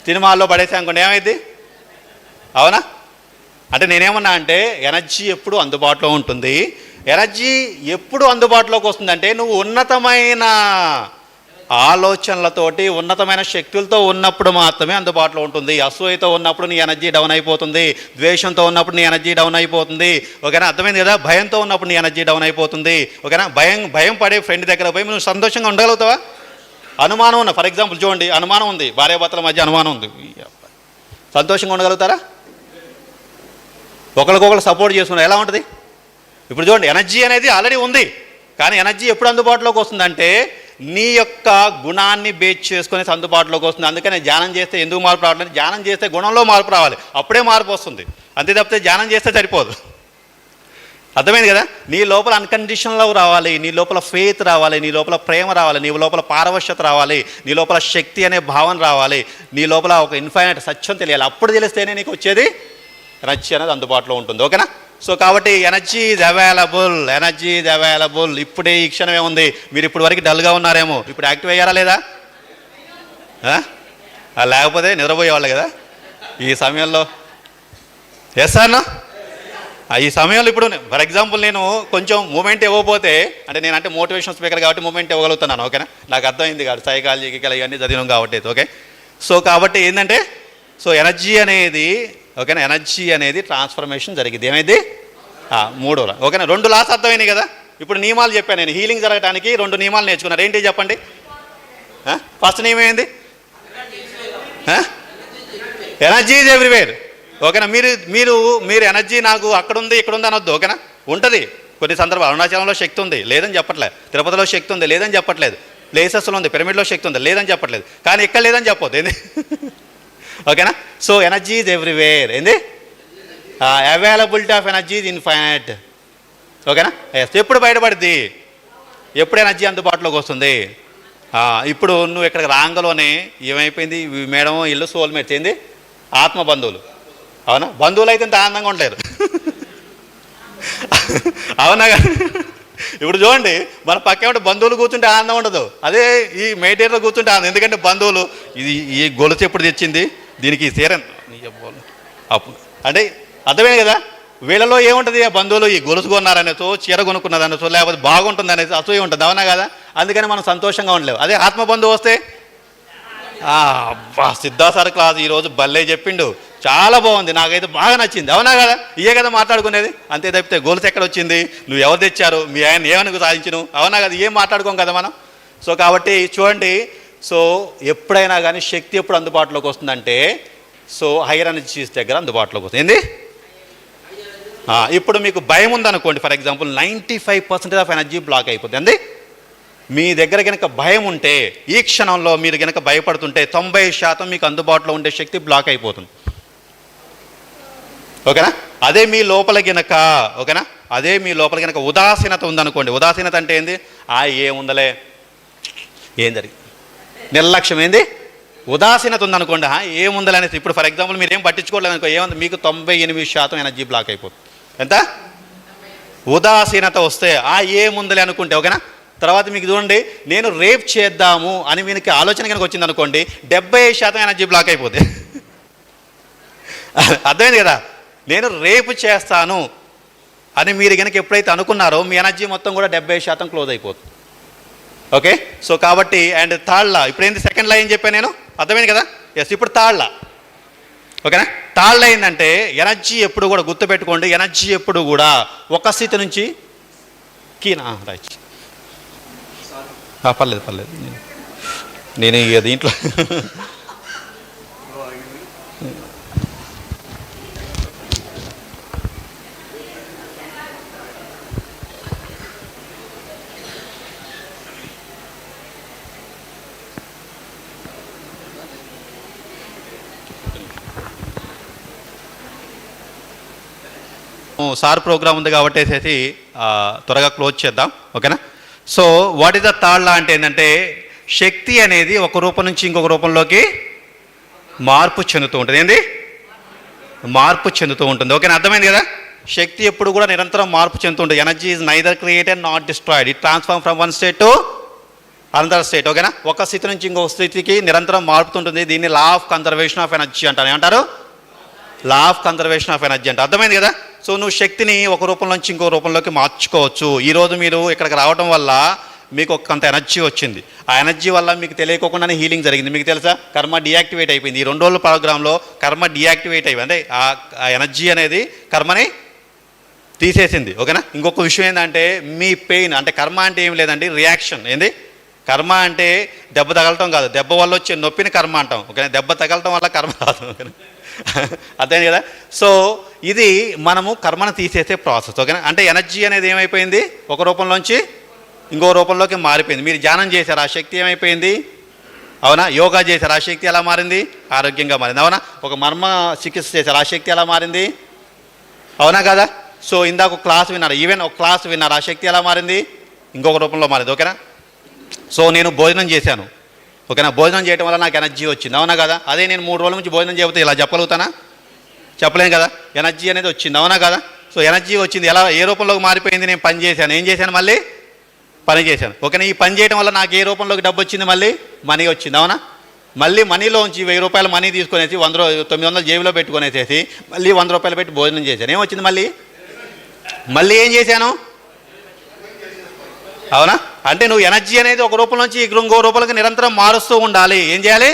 సినిమాల్లో పడేసే అనుకోండి, ఏమైంది? అవునా? అంటే నేనేమన్నా అంటే ఎనర్జీ ఎప్పుడు అందుబాటులో ఉంటుంది. ఎనర్జీ ఎప్పుడు అందుబాటులోకి వస్తుందంటే నువ్వు ఉన్నతమైన ఆలోచనలతోటి, ఉన్నతమైన శక్తులతో ఉన్నప్పుడు మాత్రమే అందుబాటులో ఉంటుంది. అసూయతో ఉన్నప్పుడు నీ ఎనర్జీ డౌన్ అయిపోతుంది, ద్వేషంతో ఉన్నప్పుడు నీ ఎనర్జీ డౌన్ అయిపోతుంది. ఓకేనా, అర్థమైంది కదా? భయంతో ఉన్నప్పుడు నీ ఎనర్జీ డౌన్ అయిపోతుంది. ఓకేనా, భయం పడే ఫ్రెండ్ దగ్గర పోయి నువ్వు సంతోషంగా ఉండగలుగుతావా? అనుమానం ఉన్న, ఫర్ ఎగ్జాంపుల్ చూడండి, అనుమానం ఉంది, భార్యాభర్తల మధ్య అనుమానం ఉంది, సంతోషంగా ఉండగలుగుతారా? ఒకరికొకరు సపోర్ట్ చేసుకున్నారు, ఎలా ఉంటుంది? ఇప్పుడు చూడండి, ఎనర్జీ అనేది ఆల్రెడీ ఉంది, కానీ ఎనర్జీ ఎప్పుడు అందుబాటులోకి వస్తుందంటే నీ యొక్క గుణాన్ని బేస్ చేసుకుని అందుబాటులోకి వస్తుంది. అందుకని ధ్యానం చేస్తే ఎందుకు మార్పు రావట్లేదు? ధ్యానం చేస్తే గుణంలో మార్పు రావాలి, అప్పుడే మార్పు వస్తుంది. అంతే తప్పితే ధ్యానం చేస్తే సరిపోదు. అర్థమైంది కదా? నీ లోపల అన్కండిషనల్ లవ్ రావాలి, నీ లోపల ఫెయిత్ రావాలి, నీ లోపల ప్రేమ రావాలి, నీ లోపల పారవశ్యత రావాలి, నీ లోపల శక్తి అనే భావన రావాలి, నీ లోపల ఒక ఇన్ఫైనైట్ సత్యం తెలియాలి. అప్పుడు తెలిస్తేనే నీకు వచ్చేది ఎనర్జీ అనేది అందుబాటులో ఉంటుంది. ఓకేనా? సో కాబట్టి ఎనర్జీ ఈజ్ అవైలబుల్. ఇప్పుడే ఈ క్షణమే ఉంది. మీరు ఇప్పుడు వరకు డల్గా ఉన్నారేమో, ఇప్పుడు యాక్టివ్ అయ్యారా లేదా? లేకపోతే నిద్రపోయేవాళ్ళు కదా ఈ సమయంలో. ఎస్ అన్న, ఈ సమయంలో ఇప్పుడు ఫర్ ఎగ్జాంపుల్ నేను కొంచెం మూమెంట్ ఇవ్వకపోతే, అంటే నేనంటే మోటివేషన్ స్పీకర్ కాబట్టి మూమెంట్ ఇవ్వగలుగుతున్నాను. ఓకేనా, నాకు అర్థమైంది కాదు, సైకాలజీ ఇవన్నీ చదివినాం కాబట్టి. ఓకే, సో కాబట్టి ఏంటంటే ఎనర్జీ అనేది, ఓకేనా, ఎనర్జీ అనేది ట్రాన్స్ఫర్మేషన్ జరిగింది. ఏమైంది? 3 ఓకేనా, 2 లాస్ అర్థమైనాయి కదా. ఇప్పుడు నియమాలు చెప్పాను నేను, హీలింగ్ జరగడానికి 2 నియమాలు నేర్చుకున్నారు. ఏంటి చెప్పండి? ఫస్ట్ నియమం ఏంది? Energy is everywhere. ఓకేనా, మీరు ఎనర్జీ నాకు అక్కడ ఉంది ఇక్కడ ఉంది అనొద్దు. ఓకేనా, ఉంటుంది కొన్ని సందర్భాలు. అరుణాచలంలో శక్తి ఉంది లేదని చెప్పట్లేదు, తిరుపతిలో శక్తి ఉంది లేదని చెప్పట్లేదు, ప్లేసెస్లో ఉంది, పిరమిడ్లో శక్తి ఉంది లేదని చెప్పట్లేదు, కానీ ఇక్కడ లేదని చెప్పొద్దు. ఏంది? ఓకేనా, సో ఎనర్జీ ఈజ్ ఎవ్రీవేర్. ఏంది? Availability of energy is infinite. ఓకేనా, ఎప్పుడు బయటపడుద్ది? ఎప్పుడు ఎనర్జీ అందుబాటులోకి వస్తుంది? ఇప్పుడు నువ్వు ఇక్కడికి రాంగలోనే ఏమైపోయింది, మేడం ఇల్లు సోల్మేట్స్. ఏంది? ఆత్మ బంధువులు. అవునా? బంధువులు అయితే ఇంత ఆనందంగా ఉండలేరు. అవునా? ఇప్పుడు చూడండి, మన పక్కేమంటే బంధువులు కూర్చుంటే ఆనందం ఉండదు, అదే ఈ మెడిటేటర్లో కూర్చుంటే ఆనందం. ఎందుకంటే బంధువులు ఈ గొలుసు ఎప్పుడు తెచ్చింది, దీనికి సీరన్ అప్పుడు అంటే అర్థమే కదా. వీళ్ళలో ఏముంటుంది? బంధువులు ఈ గొలుసు కొన్నారనేసో, చీర కొనుక్కున్నదనేసో, లేకపోతే బాగుంటుంది అనేసి అసూయ ఉంటుంది. అవునా కదా? అందుకని మనం సంతోషంగా ఉండలేవు. అదే ఆత్మ బంధువు వస్తే అబ్బా సిద్ధార్థ సార్ క్లాస్ ఈరోజు భలే చెప్పిండు, చాలా బాగుంది, నాకైతే బాగా నచ్చింది. అవునా కదా, ఇయే కదా మాట్లాడుకునేది. అంతే తప్పితే గోల్స్ ఎక్కడ వచ్చింది, నువ్వు ఎవరు తెచ్చారు, మీ ఆయన ఏమనుకు సాధించను, అవునా కదా, ఏం మాట్లాడుకోం కదా మనం. సో కాబట్టి చూడండి, సో ఎప్పుడైనా కానీ శక్తి ఎప్పుడు అందుబాటులోకి వస్తుందంటే సో హైయర్ ఎనర్జీస్ దగ్గర అందుబాటులోకి వస్తుంది. ఏంది ఇప్పుడు మీకు భయం ఉందనుకోండి, for example 95% of energy block అయిపోతుంది. అండి మీ దగ్గర కనుక భయం ఉంటే, ఈ క్షణంలో మీరు కనుక భయపడుతుంటే 90% మీకు అందుబాటులో ఉండే శక్తి బ్లాక్ అయిపోతుంది. ఓకేనా, అదే మీ లోపల గనక, ఓకేనా, అదే మీ లోపల గనక ఉదాసీనత ఉందనుకోండి. ఉదాసీనత అంటే ఏంది, ఏముందలే, ఏం జరిగింది, నిర్లక్ష్యం, ఏంది ఉదాసీనత ఉందనుకోండి, ఏముందలే అనేసి. ఇప్పుడు ఫర్ ఎగ్జాంపుల్ మీరు ఏం పట్టించుకోలేదు అనుకో, ఏముంది, మీకు 98% ఎనర్జీ బ్లాక్ అయిపోతుంది. ఎంత ఉదాసీనత వస్తే ఏముందలే అనుకుంటే, ఓకేనా. తర్వాత మీకు చూడండి, నేను రేప్ చేద్దాము అని మీకు ఆలోచన కనుక వచ్చింది అనుకోండి, 70% ఎనర్జీ బ్లాక్ అయిపోతుంది. అర్థమైంది కదా, నేను రేపు చేస్తాను అని మీరు కనుక ఎప్పుడైతే అనుకున్నారో మీ ఎనర్జీ మొత్తం కూడా 70% క్లోజ్ అయిపోతుంది. ఓకే, సో కాబట్టి అండ్ థర్డ్ లా, ఇప్పుడు ఏంటి సెకండ్ లా ఏం చెప్పాను నేను, అర్థమైంది కదా. ఎస్, ఇప్పుడు థర్డ్ లా, ఓకేనా. థర్డ్ లా ఏంటంటే ఎనర్జీ ఎప్పుడు కూడా గుర్తుపెట్టుకోండి, ఎనర్జీ ఎప్పుడు కూడా ఒక స్థితి నుంచి రైట్, పర్లేదు నేను దీంట్లో సార్ ప్రోగ్రామ్ ఉంది కాబట్టి వేసేసి త్వరగా క్లోజ్ చేద్దాం, ఓకేనా. So what is the third law అంటే ఏంటంటే శక్తి అనేది ఒక రూపం నుంచి ఇంకొక రూపంలోకి మార్పు చెందుతూ ఉంటుంది. ఏంది, మార్పు చెందుతూ ఉంటుంది. ఓకేనా, అర్థమైంది కదా. శక్తి ఎప్పుడు కూడా నిరంతరం మార్పు చెందుతూ ఉంటుంది. Energy is neither created not destroyed, it transform from one state to another state. ఓకేనా, ఒక స్థితి నుంచి ఇంకొక స్థితికి నిరంతరం మారుతుంటుంది. దీన్ని law of conservation of energy అంటారు. ఏమంటారు, law of conservation of energy అంటే. అర్థమైంది కదా. సో నువ్వు శక్తిని ఒక రూపం నుంచి ఇంకో రూపంలోకి మార్చుకోవచ్చు. ఈరోజు మీరు ఇక్కడికి రావడం వల్ల మీకు కొంత ఎనర్జీ వచ్చింది. ఆ ఎనర్జీ వల్ల మీకు తెలియకోకుండానే హీలింగ్ జరిగింది. మీకు తెలుసా, కర్మ డియాక్టివేట్ అయిపోయింది. ఈ 2 రోజుల ప్రోగ్రాంలో కర్మ డియాక్టివేట్ అయిపోయింది, అంటే ఆ ఎనర్జీ అనేది కర్మని తీసేసింది. ఓకేనా. ఇంకొక విషయం ఏంటంటే మీ పెయిన్, అంటే కర్మ అంటే ఏం లేదండి, రియాక్షన్. ఏంది, కర్మ అంటే దెబ్బ తగలటం కాదు, దెబ్బ వల్ల వచ్చే నొప్పిని కర్మ అంటాం. ఓకేనా, దెబ్బ తగలటం వల్ల కర్మ రాదు. ఓకేనా, అర్థమైంది కదా. సో ఇది మనము కర్మను తీసేసే ప్రాసెస్. ఓకేనా, అంటే ఎనర్జీ అనేది ఏమైపోయింది, ఒక రూపంలోంచి ఇంకో రూపంలోకి మారిపోయింది. మీరు ధ్యానం చేశారు, ఆ శక్తి ఏమైపోయింది, అవునా. యోగా చేశారు, ఆ శక్తి ఎలా మారింది, ఆరోగ్యంగా మారింది. అవునా, ఒక మర్మ చికిత్స చేశారు, ఆ శక్తి ఎలా మారింది, అవునా కదా. సో ఇందాక క్లాస్ విన్నారు, ఈవెన్ ఒక క్లాస్ విన్నారు, ఆ శక్తి ఎలా మారింది, ఇంకొక రూపంలో మారింది. ఓకేనా. సో నేను భోజనం చేశాను, ఓకేనా, భోజనం చేయడం వల్ల నాకు ఎనర్జీ వచ్చింది, అవునా కదా. అదే నేను 3 రోజుల నుంచి భోజనం చేయకపోతే ఇలా చెప్పగలుగుతానా, చెప్పలేను కదా. ఎనర్జీ అనేది వచ్చింది, అవునా కదా. సో ఎనర్జీ వచ్చింది, ఎలా, ఏ రూపంలోకి మారిపోయింది, నేను పని చేశాను, ఏం చేశాను, మళ్ళీ పని చేశాను. ఓకేనా, ఈ పని చేయడం వల్ల నాకు ఏ రూపంలోకి డబ్బు వచ్చింది, మళ్ళీ మనీ వచ్చింది, అవునా. మళ్ళీ మనీలోంచి 1000 రూపాయలు మనీ తీసుకునేసి 900 జేబులో పెట్టుకునేసేసి మళ్ళీ 100 రూపాయలు పెట్టి భోజనం చేశాను, ఏమొచ్చింది, మళ్ళీ ఏం చేశాను, అవునా. అంటే నువ్వు ఎనర్జీ అనేది ఒక రూపం నుంచి ఇంకో రూపంలోకి నిరంతరం మారుస్తూ ఉండాలి. ఏం చేయాలి,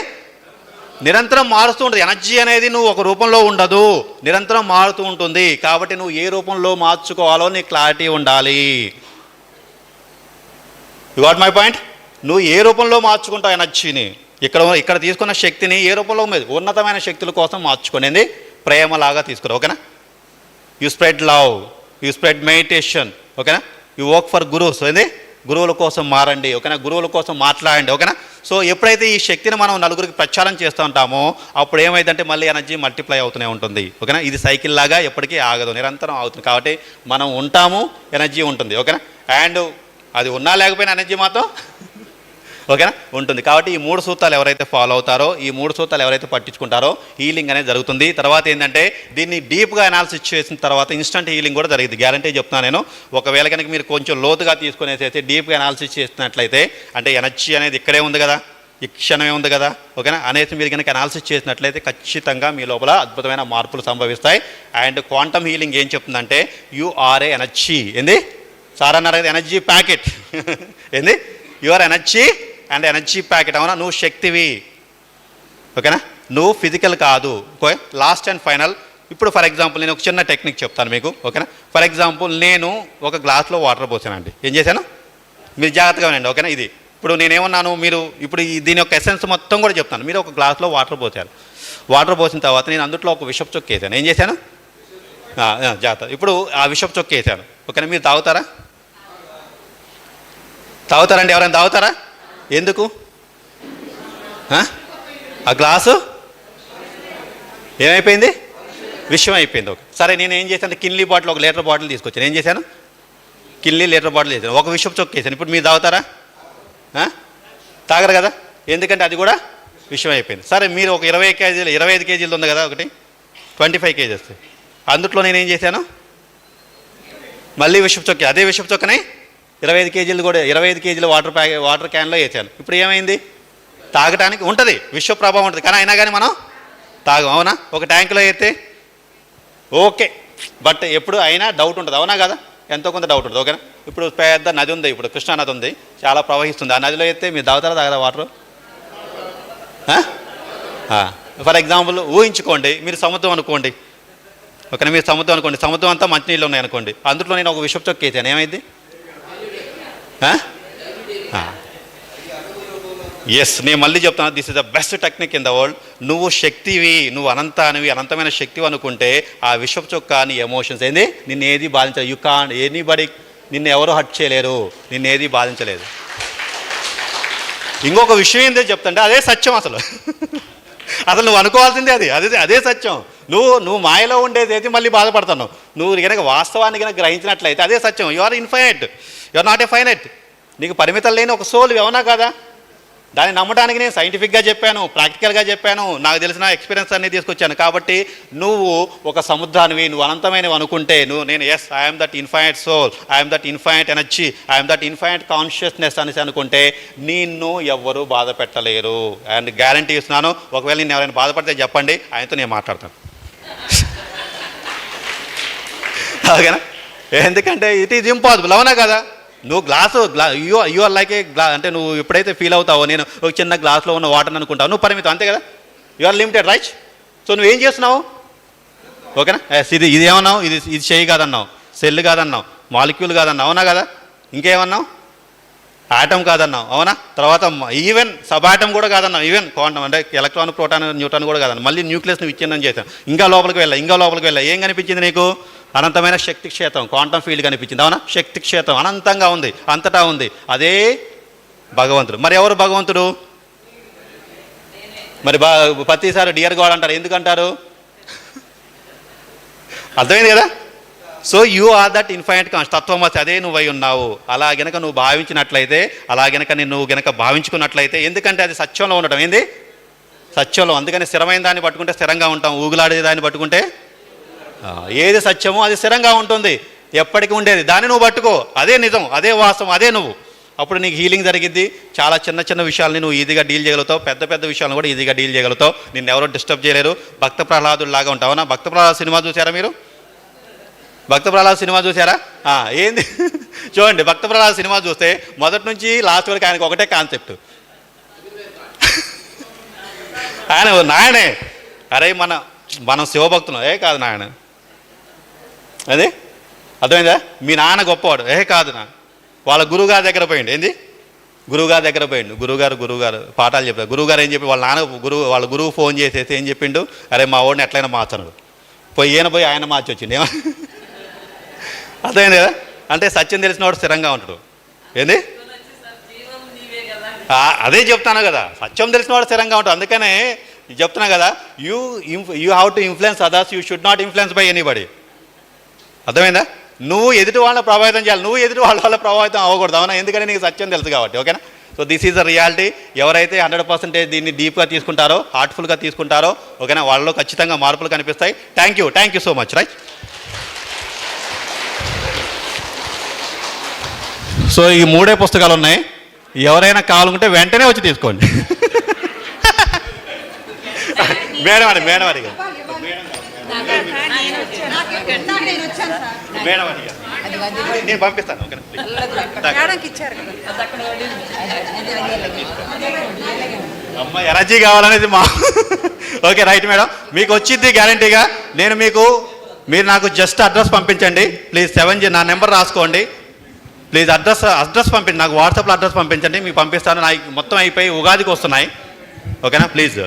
నిరంతరం మారుస్తూ ఉంటుంది. ఎనర్జీ అనేది నువ్వు ఒక రూపంలో ఉండదు, నిరంతరం మారుతూ ఉంటుంది. కాబట్టి నువ్వు ఏ రూపంలో మార్చుకోవాలో నీకు క్లారిటీ ఉండాలి. You got my point. నువ్వు ఏ రూపంలో మార్చుకుంటావు ఎనర్జీని, ఇక్కడ తీసుకున్న శక్తిని ఏ రూపంలో ఉన్నతమైన శక్తుల కోసం మార్చుకునేది ప్రేమలాగా తీసుకురా. ఓకేనా, you spread love, you spread meditation. ఓకేనా, యు వర్క్ ఫర్ గురువుస్. ఏంది, గురువుల కోసం మారండి. ఓకేనా, గురువుల కోసం మాట్లాడండి. ఓకేనా. సో ఎప్పుడైతే ఈ శక్తిని మనం నలుగురికి ప్రచారం చేస్తూ ఉంటామో అప్పుడు ఏమైందంటే మళ్ళీ ఎనర్జీ మల్టిప్లై అవుతూనే ఉంటుంది. ఓకేనా, ఇది సైకిల్ లాగా ఎప్పటికీ ఆగదు, నిరంతరం అవుతుంది. కాబట్టి మనం ఉంటాము, ఎనర్జీ ఉంటుంది. ఓకేనా, అండ్ అది ఉన్నా లేకపోయినా ఎనర్జీ మాత్రం ఓకేనా ఉంటుంది. కాబట్టి ఈ 3 సూత్రాలు ఎవరైతే ఫాలో అవుతారో, ఈ 3 సూత్రాలు ఎవరైతే పట్టించుకుంటారో హీలింగ్ అనేది జరుగుతుంది. తర్వాత ఏంటంటే దీన్ని డీప్గా అనాలిసిస్ చేసిన తర్వాత ఇన్స్టంట్ హీలింగ్ కూడా జరిగింది, గ్యారంటీ చెప్తున్నాను నేను. ఒకవేళ కనుక మీరు కొంచెం లోతుగా తీసుకునేసేసి డీప్గా అనాలిసిస్ చేసినట్లయితే, అంటే ఎనర్జీ అనేది ఇక్కడే ఉంది కదా, ఈ క్షణమే ఉంది కదా, ఓకేనా, అనేసి మీరు కనుక అనాలిసిస్ చేసినట్లయితే ఖచ్చితంగా మీ లోపల అద్భుతమైన మార్పులు సంభవిస్తాయి. అండ్ క్వాంటమ్ హీలింగ్ ఏం చెప్తుందంటే యు ఆర్ ఏ ఎనర్జీ. ఏంది సార్ అన్నారు కదా, ఎనర్జీ ప్యాకెట్. ఏంది, you are energy and energy packet. అవునా, నువ్వు శక్తివి, ఓకేనా. నువ్వు ఫిజికల్ కాదు. Okay, last and final. ఇప్పుడు ఫర్ ఎగ్జాంపుల్ నేను ఒక చిన్న టెక్నిక్ చెప్తాను మీకు, ఓకేనా. ఫర్ ఎగ్జాంపుల్ నేను ఒక గ్లాస్లో వాటర్ పోసానండి. ఏం చేశాను? మీరు జాగ్రత్తగా వినండి, ఓకేనా. ఇది ఇప్పుడు నేనేమన్నాను, మీరు ఇప్పుడు దీని యొక్క ఎసెన్స్ మొత్తం కూడా చెప్తాను. మీరు ఒక గ్లాస్లో వాటర్ పోసారు. వాటర్ పోసిన తర్వాత నేను అందులో ఒక విషపు చొక్క వేసాను. ఏం చేశాను? జాగ్రత్త. ఇప్పుడు ఆ విషపు చొక్క వేసాను, ఓకేనా. మీరు తాగుతారా? తాగుతారండి? ఎవరైనా తాగుతారా? ఎందుకు? ఆ గ్లాసు ఏమైపోయింది? విషయం అయిపోయింది. ఓకే, సరే. నేను ఏం చేశాను? కిన్లీ బాటిల్, 1 లీటర్ బాటిల్ తీసుకొచ్చాను. ఏం చేశాను? కిన్లీ లీటర్ బాటిల్ చేశాను. ఒక విషపు చొక్క వేసాను. ఇప్పుడు మీరు తాగుతారా? తాగరు కదా, ఎందుకంటే అది కూడా విషయం అయిపోయింది. సరే, మీరు ఒక 20 కేజీలు 25 కేజీలు ఉంది కదా, ఒకటి 25 కేజీస్. అందుట్లో నేను ఏం చేశాను? మళ్ళీ విషపు చొక్క, అదే విషపు చొక్కనే 25 కేజీలు కూడా 25 కేజీల వాటర్ క్యాన్లో వేసాను. ఇప్పుడు ఏమైంది? తాగడానికి ఉంటుంది, విష ప్రభావం ఉంటుంది, కానీ అయినా కానీ మనం తాగం. అవునా? ఒక ట్యాంకులో వేస్తే ఓకే, బట్ ఎప్పుడు అయినా డౌట్ ఉంటుంది. అవునా కదా? ఎంతో కొంత డౌట్ ఉంటుంది, ఓకేనా. ఇప్పుడు పెద్ద నది ఉంది, ఇప్పుడు కృష్ణా నది ఉంది, చాలా ప్రవహిస్తుంది. ఆ నదిలో వేస్తే మీరు తాగరా వాటరు? ఫర్ ఎగ్జాంపుల్ ఊహించుకోండి, మీరు సముద్రం అనుకోండి, ఓకేనా. మీరు సముద్రం అనుకోండి, సముద్రం అంతా మంచినీళ్ళు ఉన్నాయి అనుకోండి. అందులో నేను ఒక విషపు చొక్క వేసాను. ఏమైంది? ఎస్, నేను మళ్ళీ చెప్తాను, this is the best technique in the world. నువ్వు శక్తివి, నువ్వు అనంతమైన శక్తివి అనుకుంటే ఆ విషపు చొక్క నీ ఎమోషన్స్ ఏంది, నిన్ను ఏది బాధించలేదు. యూ కాంట్ ఎనీబడి, నిన్ను ఎవరు హర్ట్ చేయలేరు, నిన్ను ఏది బాధించలేదు. ఇంకొక విషయం ఏందో చెప్తుంటే అదే సత్యం. అసలు నువ్వు అనుకోవాల్సిందే అదే సత్యం. నువ్వు మాయలో ఉండేది అయితే మళ్ళీ బాధపడుతున్నావు. నువ్వు కనుక వాస్తవాన్ని కనుక గ్రహించినట్లయితే అదే సత్యం. You are infinite, you are not a finite. నీకు పరిమితం లేని ఒక సోల్, అవునా కదా? దాన్ని నమ్మడానికి నేను సైంటిఫిక్గా చెప్పాను, ప్రాక్టికల్గా చెప్పాను, నాకు తెలిసిన ఎక్స్పీరియన్స్ అన్నీ తీసుకొచ్చాను. కాబట్టి నువ్వు ఒక సముద్రానివి, నువ్వు అనంతమైనవి అనుకుంటే నేను as I'm that infinite soul, I'm that infinite energy, I'm that infinite consciousness అనేసి అనుకుంటే నిన్ను ఎవ్వరూ బాధ పెట్టలేరు. అండ్ గ్యారంటీ ఇస్తున్నాను, ఒకవేళ నేను ఎవరైనా బాధపడితే చెప్పండి, ఆయనతో నేను మాట్లాడతాను. ఓకేనా? ఎందుకంటే ఇట్ ఈజ్ ఇంపాసిబుల్. అవునా కదా? నువ్వు యు ఆర్ లైక్ ఏ అంటే నువ్వు ఎప్పుడైతే ఫీల్ అవుతావో, నేను ఒక చిన్న గ్లాస్లో ఉన్న వాటర్ అనుకుంటావు, నువ్వు పరిమితం, అంతే కదా? You are limited, right? So నువ్వేం చేస్తున్నావు? ఓకేనా? ఇది ఏమన్నావు? ఇది చేయి కాదన్నావు, సెల్ కాదన్నావు, మాలిక్యూల్ కాదన్నావు, అవునా కదా? ఇంకేమన్నావు? ఆటం కాదన్నావు, అవునా? తర్వాత ఈవెన్ సబ్ ఆటం కూడా కాదన్నావు, ఈవెన్ క్వాంటం అంటే ఎలక్ట్రాన్, ప్రోటాన్, న్యూట్రాన్ కూడా కాదన్నావు. మళ్ళీ న్యూక్లియస్ నువ్వు ఇచ్చిందని చేశాను. ఇంకా లోపలికి వెళ్ళా ఏం కనిపించింది నీకు? అనంతమైన శక్తి క్షేత్రం, క్వాంటమ్ ఫీల్డ్ కనిపించింది. అవునా? శక్తి క్షేత్రం అనంతంగా ఉంది, అంతటా ఉంది. అదే భగవంతుడు. మరి ఎవరు భగవంతుడు? మరి ప్రతిసారి డియర్ గాడ్ అంటారు, ఎందుకంటారు? అర్థమైంది కదా? So you are that infinite తత్వమసి, అదే నువ్వై ఉన్నావు. అలా గనక నువ్వు భావించినట్లయితే, అలా గనక నువ్వు గనక భావించుకున్నట్లయితే, ఎందుకంటే అది సత్యంలో ఉండటం. ఏంది? సత్యంలో. అందుకని స్థిరమైన దాన్ని పట్టుకుంటే స్థిరంగా ఉంటాం, ఊగులాడే దాన్ని పట్టుకుంటే ఏది సత్యమో అది స్థిరంగా ఉంటుంది, ఎప్పటికీ ఉండేది. దాన్ని నువ్వు పట్టుకో, అదే నిజం, అదే వాస్తవం, అదే నువ్వు. అప్పుడు నీకు హీలింగ్ జరిగిద్ది. చాలా చిన్న విషయాలని నువ్వు ఈజీగా డీల్ చేయగలుగుతావు, పెద్ద విషయాలను కూడా ఈజీగా డీల్ చేయగలుగుతావు. నిన్ను ఎవరో డిస్టర్బ్ చేయలేరు. భక్త ప్రహ్లాదుడు లాగా ఉంటావు. అవునా? భక్త ప్రహ్లాద్ సినిమా చూసారా మీరు? భక్త ప్రహ్లాద్ సినిమా చూసారా? ఏంది చూడండి, భక్త ప్రహ్లాద్ సినిమా చూస్తే మొదటి నుంచి లాస్ట్ వరకు ఆయనకు ఒకటే కాన్సెప్ట్. నాయనే, అరే మనం శివభక్తులు, కాదు నాయన, అదే అర్థమైందా? మీ నాన్న గొప్పవాడు, కాదు నా వాళ్ళ గురువుగారి దగ్గర పోయిండు. ఏంది? గురువుగారి దగ్గర పోయిండు. గురువుగారు పాఠాలు చెప్పారు. గురువుగారు ఏం చెప్పి వాళ్ళ గురువు ఫోన్ చేసేసి ఏం చెప్పిండు? అరే మా వాడిని ఎట్లయినా మార్చను. పోయి ఆయన మార్చి వచ్చిండు. ఏమో అర్థమైంది కదా? అంటే సత్యం తెలిసిన వాడు స్థిరంగా ఉంటాడు. ఏంది? అదే చెప్తాను కదా, సత్యం తెలిసిన వాడు స్థిరంగా ఉంటాడు. అందుకనే చెప్తున్నా కదా, you have to influence others, you should not influence by anybody. అర్థమైందా? నువ్వు ఎదుటి వాళ్ళని ప్రభావితం చేయాలి, నువ్వు ఎదుటి వాళ్ళ ప్రభావితం అవ్వకూడదు. అవునా? ఎందుకంటే నీకు సత్యం తెలుసు కాబట్టి. ఓకేనా? So this is the reality. ఎవరైతే 100% దీన్ని డీప్గా తీసుకుంటారో, హార్ట్ఫుల్గా తీసుకుంటారో, ఓకేనా, వాళ్ళలో ఖచ్చితంగా మార్పులు కనిపిస్తాయి. Thank you so much. Right? So ఈ 3 పుస్తకాలు ఉన్నాయి. ఎవరైనా కావాలనుకుంటే వెంటనే వచ్చి తీసుకోండి. మేడం అడిగారు. నేను పంపిస్తాను. అమ్మ ఎనర్జీ కావాలనేది మా ఓకే రైట్ మేడం, మీకు వచ్చింది గ్యారంటీగా. మీరు నాకు జస్ట్ అడ్రస్ పంపించండి ప్లీజ్. 7G నా నెంబర్ రాసుకోండి ప్లీజ్. అడ్రస్ పంపించండి నాకు, వాట్సాప్లో అడ్రస్ పంపించండి, మీకు పంపిస్తాను. నాకు మొత్తం అయిపోయి ఉగాదికి వస్తున్నాయి. ఓకేనా ప్లీజ్,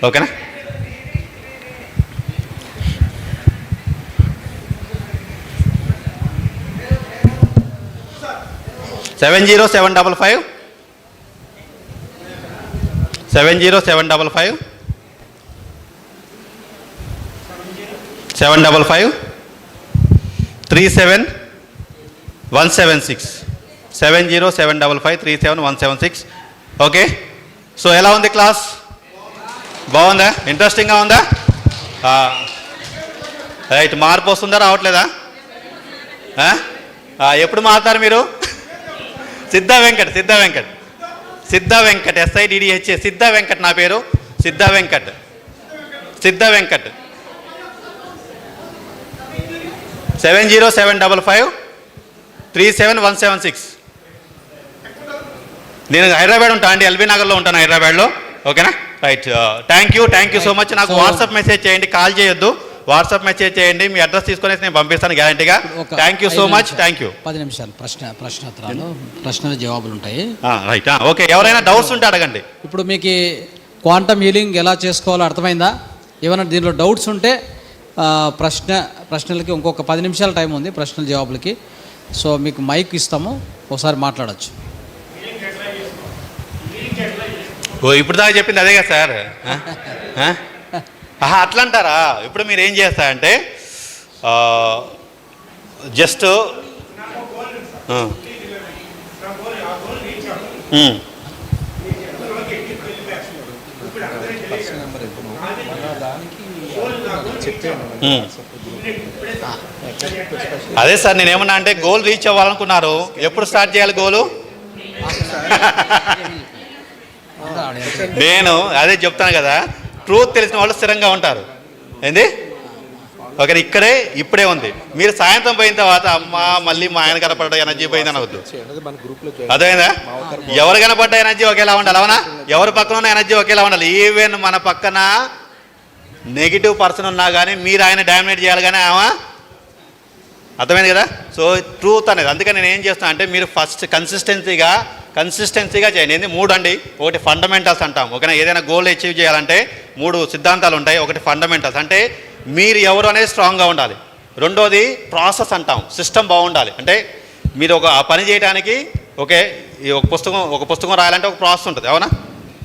ఓకేనా. 70755 70755 755 37176 70755 37176. ఓకే, సో ఎలా ఉంది క్లాస్? బాగుందా? ఇంట్రెస్టింగ్గా ఉందా? రైట్, మార్పు వస్తుందా రావట్లేదా? ఎప్పుడు మారుతారు మీరు? సిద్ధా వెంకట్ SIDDHA సిద్ధా వెంకట్ నా పేరు. సిద్ధా వెంకట్ 70755 37176. నేను హైదరాబాద్ ఉంటాను అండి, ఎల్బీ నగర్లో ఉంటాను హైదరాబాద్లో. ఓకేనా right, thank you so much. నాకు వాట్సాప్ మెసేజ్ చేయండి, కాల్ చేయొద్దు, వాట్సాప్ మెసేజ్ చేయండి. మీ అడ్రస్ తీసుకొని నేను పంపిస్తాను గ్యారంటీగా. Thank you so much, thank you. 10 నిమిషాలు ప్రశ్నల జవాబులు ఉంటాయి. Right, okay. ఎవరైనా డౌట్స్ ఉంటే అడగండి. ఇప్పుడు మీకు క్వాంటమ్ హీలింగ్ ఎలా చేసుకోవాలో అర్థమైందా? ఏమైనా దీనిలో డౌట్స్ ఉంటే ప్రశ్నలకి ఇంకొక 10 నిమిషాల టైం ఉంది ప్రశ్నల జవాబులకి. సో మీకు మైక్ ఇస్తాము, ఒకసారి మాట్లాడచ్చు. ఇప్పుడు దాకా చెప్పింది అదే కదా సార్. అట్లా అంటారా? ఇప్పుడు మీరు ఏం చేస్తారంటే జస్ట్ అదే సార్, నేనేమన్నా అంటే గోల్ రీచ్ అవ్వాలనుకున్నారు, ఎప్పుడు స్టార్ట్ చేయాలి గోలు? నేను అదే చెప్తాను కదా, ట్రూత్ తెలిసిన వాళ్ళు స్థిరంగా ఉంటారు. ఏంది? ఓకే, ఇప్పుడే ఉంది. మీరు సాయంత్రం పోయిన తర్వాత అమ్మా మళ్ళీ మా ఆయన కనపడ్డ ఎనర్జీ పోయింది అనవద్దు. అదేనా? ఎవరు కనపడ్డ ఎనర్జీ ఒకేలా ఉండాలి, అవునా? ఎవరి పక్కన ఉన్న ఎనర్జీ ఒకేలా ఉండాలి. ఈవెన్ మన పక్కన నెగిటివ్ పర్సన్ ఉన్నా కానీ మీరు ఆయన డామినేట్ చేయాలి కానీ అర్థమైంది కదా? సో ట్రూత్ అనేది. అందుకని నేను ఏం చేస్తాను అంటే మీరు ఫస్ట్ కన్సిస్టెన్సీగా చేయండి. 3 అండి. ఒకటి ఫండమెంటల్స్ అంటాం, ఓకేనా? ఏదైనా గోల్ అచీవ్ చేయాలంటే 3 సిద్ధాంతాలు ఉంటాయి. ఒకటి ఫండమెంటల్స్ అంటే మీరు ఎవరు అనేది స్ట్రాంగ్గా ఉండాలి. రెండోది ప్రాసెస్ అంటాం, సిస్టమ్ బాగుండాలి. అంటే మీరు ఆ పని చేయడానికి ఓకే, ఒక పుస్తకం రాయాలంటే ఒక ప్రాసెస్ ఉంటుంది, అవునా?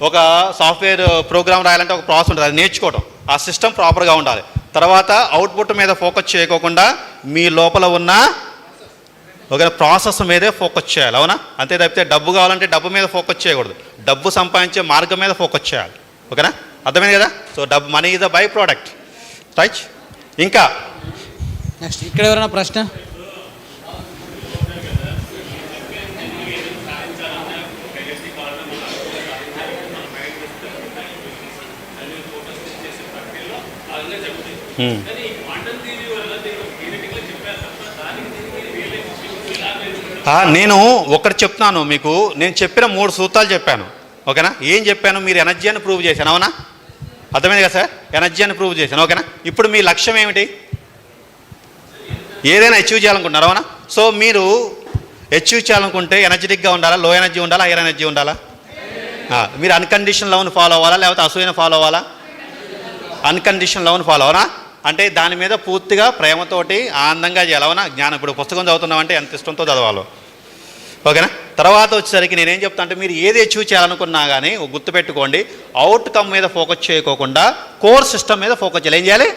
ఒక సాఫ్ట్వేర్ ప్రోగ్రామ్ రాయాలంటే ఒక ప్రాసెస్ ఉంటుంది, అది నేర్చుకోవడం. ఆ సిస్టమ్ ప్రాపర్గా ఉండాలి. తర్వాత అవుట్పుట్ మీద ఫోకస్ చేయకోకుండా మీ లోపల ఉన్న ఒక ప్రాసెస్ మీదే ఫోకస్ చేయాలి, అవునా? అంతే తప్పితే డబ్బు కావాలంటే డబ్బు మీద ఫోకస్ చేయకూడదు, డబ్బు సంపాదించే మార్గం మీద ఫోకస్ చేయాలి, ఓకేనా? అర్థమైంది కదా? So money is a by product, right? ఇంకా నెక్స్ట్ ఇక్కడ ఎవరైనా ప్రశ్న? నేను ఒకటి చెప్తున్నాను మీకు. నేను చెప్పిన 3 సూత్రాలు చెప్పాను, ఓకేనా? ఏం చెప్పాను? మీరు ఎనర్జీ అని ప్రూవ్ చేశాను, అవునా? అర్థమైంది కదా సార్? ఎనర్జీ అని ప్రూవ్ చేశాను, ఓకేనా? ఇప్పుడు మీ లక్ష్యం ఏమిటి? ఏదైనా అచీవ్ చేయాలనుకుంటున్నారు, అవునా? సో మీరు అచీవ్ చేయాలనుకుంటే ఎనర్జెటిక్గా ఉండాలా, లో ఎనర్జీ ఉండాలా, హైయర్ ఎనర్జీ ఉండాలా? మీరు అన్కండిషన్ లవ్ని ఫాలో అవ్వాలా, లేకపోతే అసూయను ఫాలో అవ్వాలా? అన్కండిషన్ లవ్ని ఫాలో అవునా? అంటే దాని మీద పూర్తిగా ప్రేమతోటి ఆనందంగా చేయాలి, అవునా? జ్ఞానం. ఇప్పుడు పుస్తకం చదువుతున్నామంటే ఎంత ఇష్టంతో చదవాలో, ఓకేనా? తర్వాత వచ్చేసరికి నేనేం చెప్తా అంటే మీరు ఏది అచీవ్ చేయాలనుకున్నా కానీ గుర్తుపెట్టుకోండి, అవుట్కమ్ మీద ఫోకస్ చేయకోకుండా కోర్ సిస్టమ్ మీద ఫోకస్ చేయాలి. ఏం చేయాలి?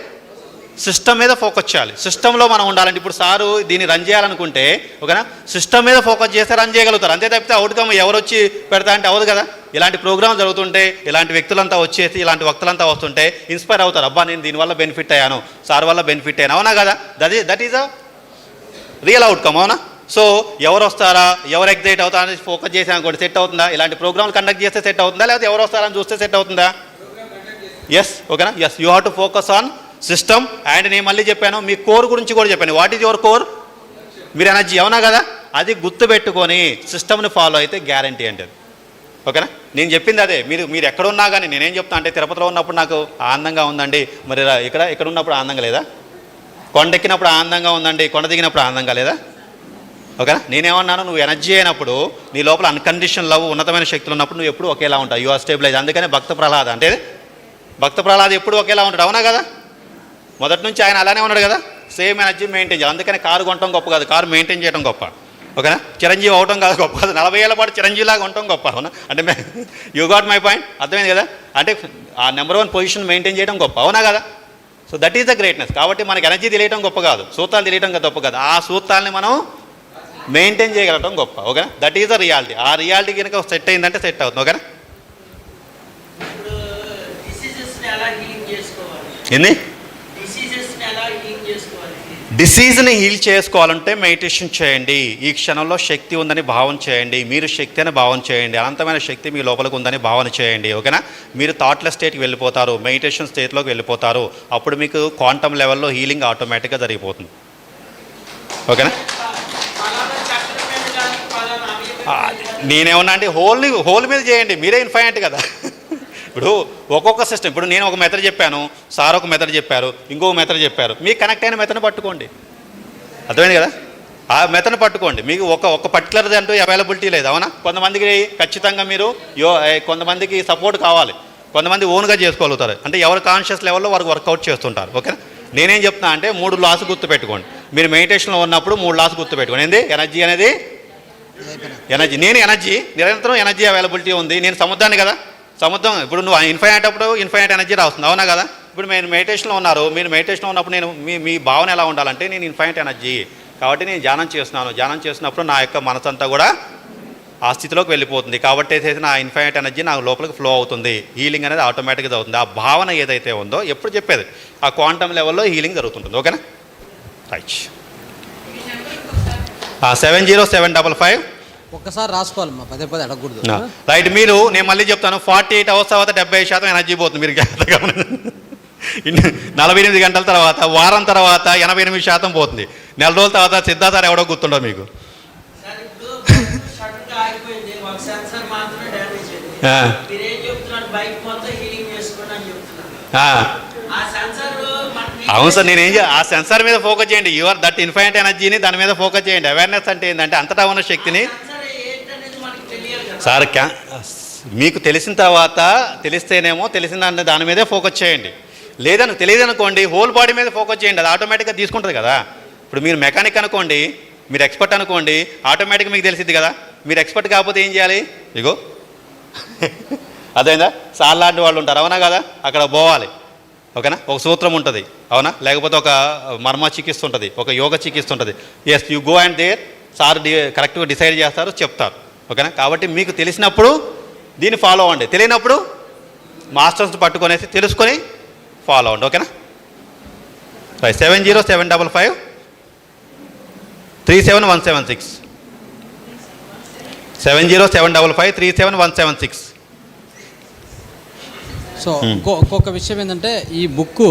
సిస్టమ్ మీద ఫోకస్ చేయాలి. సిస్టంలో మనం ఉండాలంటే ఇప్పుడు సారు దీన్ని రన్ చేయాలనుకుంటే, ఓకేనా, సిస్టమ్ మీద ఫోకస్ చేస్తే రన్ చేయగలుగుతారు. అంతే తప్పితే అవుట్కమ్ ఎవరు వచ్చి పెడతా అంటే అవ్వదు కదా. ఇలాంటి ప్రోగ్రామ్ జరుగుతుంటే ఇలాంటి వ్యక్తులంతా వచ్చేసి ఇలాంటి వక్తులంతా వస్తుంటే ఇన్స్పైర్ అవుతారు. అబ్బా నేను దీనివల్ల బెనిఫిట్ అయ్యాను, సార్ వల్ల బెనిఫిట్ అయ్యాను, అవునా కదా? That is a real outcome, అవునా? సో ఎవరు వస్తారా, ఎవరు ఎగ్జైట్ అవుతారని ఫోకస్ చేసి అనుకోండి, సెట్ అవుతుందా? ఇలాంటి ప్రోగ్రామ్లు కండక్ట్ చేస్తే సెట్ అవుతుందా, లేకపోతే ఎవరు వస్తారని చూస్తే సెట్ అవుతుందా? ఎస్, ఓకేనా? Yes, you have to focus on system. And నేను మళ్ళీ చెప్పాను, మీ కోర్ గురించి కూడా చెప్పాను. What is your core? మీరు ఎనర్జీ, అవునా కదా? అది గుర్తుపెట్టుకొని సిస్టమ్ని ఫాలో అయితే గ్యారంటీ అంటే, ఓకేనా? నేను చెప్పింది అదే. మీరు ఎక్కడున్నా కానీ నేనేం చెప్తా అంటే తిరుపతిలో ఉన్నప్పుడు నాకు ఆనందంగా ఉందండి, మరి ఇక్కడ ఉన్నప్పుడు ఆనందంగా లేదా? కొండెక్కినప్పుడు ఆనందంగా ఉందండి, కొండ దిగినప్పుడు ఆనందంగా లేదా? ఓకేనా? నేనేమన్నాను, నువ్వు ఎనర్జీ అయినప్పుడు నీ లోపల అన్కండిషన్ లవ్ ఉన్నతమైన శక్తులు ఉన్నప్పుడు నువ్వు ఎప్పుడు ఒకేలా ఉంటావు. You are stabilize. అందుకనే భక్త ప్రహ్లాద అంటే భక్త ప్రహ్లాద ఎప్పుడు ఒకేలా ఉంటాడు. అవునా కదా? మొదటి నుంచి ఆయన అలానే ఉన్నాడు కదా, సేమ్ ఎనర్జీ మెయింటైన్ చేయాలి. అందుకని కారు కొనడం గొప్ప కాదు, కారు మెయింటైన్ చేయడం గొప్ప. ఓకేనా? చిరంజీవి అవడం కాదు గొప్ప కాదు, 40 ఏళ్ళ పాటు చిరంజీవిలాగా ఉండటం గొప్ప. అవునా? అంటే యూ గాట్ మై పాయింట్. అర్థమైంది కదా? అంటే ఆ నెంబర్ 1 పొజిషన్ మెయింటైన్ చేయడం గొప్ప. అవునా కదా? So that is the greatness. కాబట్టి మనకి ఎనర్జీ తెలియటం గొప్ప కాదు, సూత్రాలు తెలియటం గొప్ప కాదు, ఆ సూత్రాలని మనం మెయింటైన్ చేయగలగడం గొప్ప. ఓకేనా? That is the reality. ఆ రియాలిటీ కనుక సెట్ అయిందంటే సెట్ అవుతుంది. ఓకేనా? ఏంది? డిసీజ్ని హీల్ చేసుకోవాలంటే మెడిటేషన్ చేయండి. ఈ క్షణంలో శక్తి ఉందని భావన చేయండి. మీరు శక్తి అని భావన చేయండి. అనంతమైన శక్తి మీ లోపలికి ఉందని భావన చేయండి. ఓకేనా? మీరు థాట్లెస్ స్టేట్కి వెళ్ళిపోతారు, మెడిటేషన్ స్టేట్లోకి వెళ్ళిపోతారు. అప్పుడు మీకు క్వాంటమ్ లెవెల్లో హీలింగ్ ఆటోమేటిక్గా జరిగిపోతుంది. ఓకేనా? నేనేమన్నా అంటే హోల్ మీద చేయండి, మీరే ఇన్ఫైనైట్ కదా. ఇప్పుడు ఒక్కొక్క సిస్టమ్, ఇప్పుడు నేను ఒక మెథడ్ చెప్పాను, సార్ ఒక మెథడ్ చెప్పారు, ఇంకొక మెథడ్ చెప్పారు, మీకు కనెక్ట్ అయిన మెథడ్ని పట్టుకోండి. అర్థమైంది కదా? ఆ మెథడ్ని పట్టుకోండి. మీకు ఒక పర్టికులర్ అంటూ అవైలబిలిటీ లేదు. అవునా? కొంతమందికి ఖచ్చితంగా మీరు కొంతమందికి సపోర్ట్ కావాలి, కొంతమంది ఓన్గా చేసుకోగలుగుతారు. అంటే ఎవరు కాన్షియస్ లెవెల్లో వారు వర్కౌట్ చేస్తుంటారు. ఓకేనా? నేనేం చెప్తున్నా అంటే 3 లాస్ గుర్తుపెట్టుకోండి. మీరు మెడిటేషన్లో ఉన్నప్పుడు 3 లాస్ గుర్తుపెట్టుకోండి. ఏంది? ఎనర్జీ అనేది ఎనర్జీ. నేను ఎనర్జీ, నిరంతరం ఎనర్జీ అవైలబిలిటీ ఉంది. నేను సముద్రాన్ని కదా, సముద్రం. ఇప్పుడు నువ్వు ఇన్ఫైనైట్ అప్పుడు ఇన్ఫైనైట్ ఎనర్జీ రాస్తుంది. అవునా కదా? ఇప్పుడు మీరు మెడిటేషన్లో ఉన్నారు, మీరు మెడిటేషన్లో ఉన్నప్పుడు నేను మీ భావన ఎలా ఉండాలంటే నేను ఇన్ఫైనైట్ ఎనర్జీ కాబట్టి నేను ధ్యానం చేస్తున్నాను. ధ్యానం చేసినప్పుడు నా యొక్క మనసంతా కూడా ఆ స్థితిలోకి వెళ్ళిపోతుంది. కాబట్టి నా ఇన్ఫైనైట్ ఎనర్జీ నాకు లోపలికి ఫ్లో అవుతుంది. హీలింగ్ అనేది ఆటోమేటిక్గా అవుతుంది. ఆ భావన ఏదైతే ఉందో ఎప్పుడు చెప్పేది ఆ క్వాంటమ్ లెవెల్లో హీలింగ్ జరుగుతుంటుంది. ఓకేనా? రైట్. 70755 ఒక్కసారి రాసుకోవాలమ్మా, పదే అడగకూడదు. రైట్. నేను మళ్ళీ చెప్తాను, 48 అవర్స్ తర్వాత 70% ఎనర్జీ పోతుంది. మీరు 48 గంటల తర్వాత, వారం తర్వాత 88% పోతుంది. నెల రోజుల తర్వాత సిద్ధార్థ ఎవడో గుర్తుండదు మీకు. అవును సార్, ఆ సెన్సార్ మీద ఫోకస్ చేయండి. యువర్ దట్ ఇన్ఫైనైట్ ఎనర్జీని దాని మీద ఫోకస్ చేయండి. అవేర్నెస్ అంటే ఏంటంటే అంతటా ఉన్న శక్తిని సార్ మీకు తెలిసిన తర్వాత తెలిస్తేనేమో తెలిసిన దాని మీదే ఫోకస్ చేయండి. తెలియదు అనుకోండి, హోల్ బాడీ మీద ఫోకస్ చేయండి. అది ఆటోమేటిక్గా తీసుకుంటుంది కదా. ఇప్పుడు మీరు మెకానిక్ అనుకోండి, మీరు ఎక్స్పర్ట్ అనుకోండి, ఆటోమేటిక్గా మీకు తెలిసిద్ది కదా. మీరు ఎక్స్పర్ట్ కాకపోతే ఏం చేయాలి? ఇగో అదేందా సార్ లాంటి వాళ్ళు ఉంటారు. అవునా కదా? అక్కడ పోవాలి. ఓకేనా? ఒక సూత్రం ఉంటుంది. అవునా? లేకపోతే ఒక మర్మ చికిత్స ఉంటుంది, ఒక యోగ చికిత్స ఉంటుంది. Yes, you go and there, sir కరెక్ట్గా డిసైడ్ చేస్తారు, చెప్తారు. ఓకేనా? కాబట్టి మీకు తెలిసినప్పుడు దీన్ని ఫాలో అవ్వండి, తెలియనప్పుడు మాస్టర్స్ పట్టుకొనేసి తెలుసుకొని ఫాలో అవ్వండి. ఓకేనా? రైట్. 70755 37176 70755 37176. సో ఇంకొక విషయం ఏంటంటే ఈ బుక్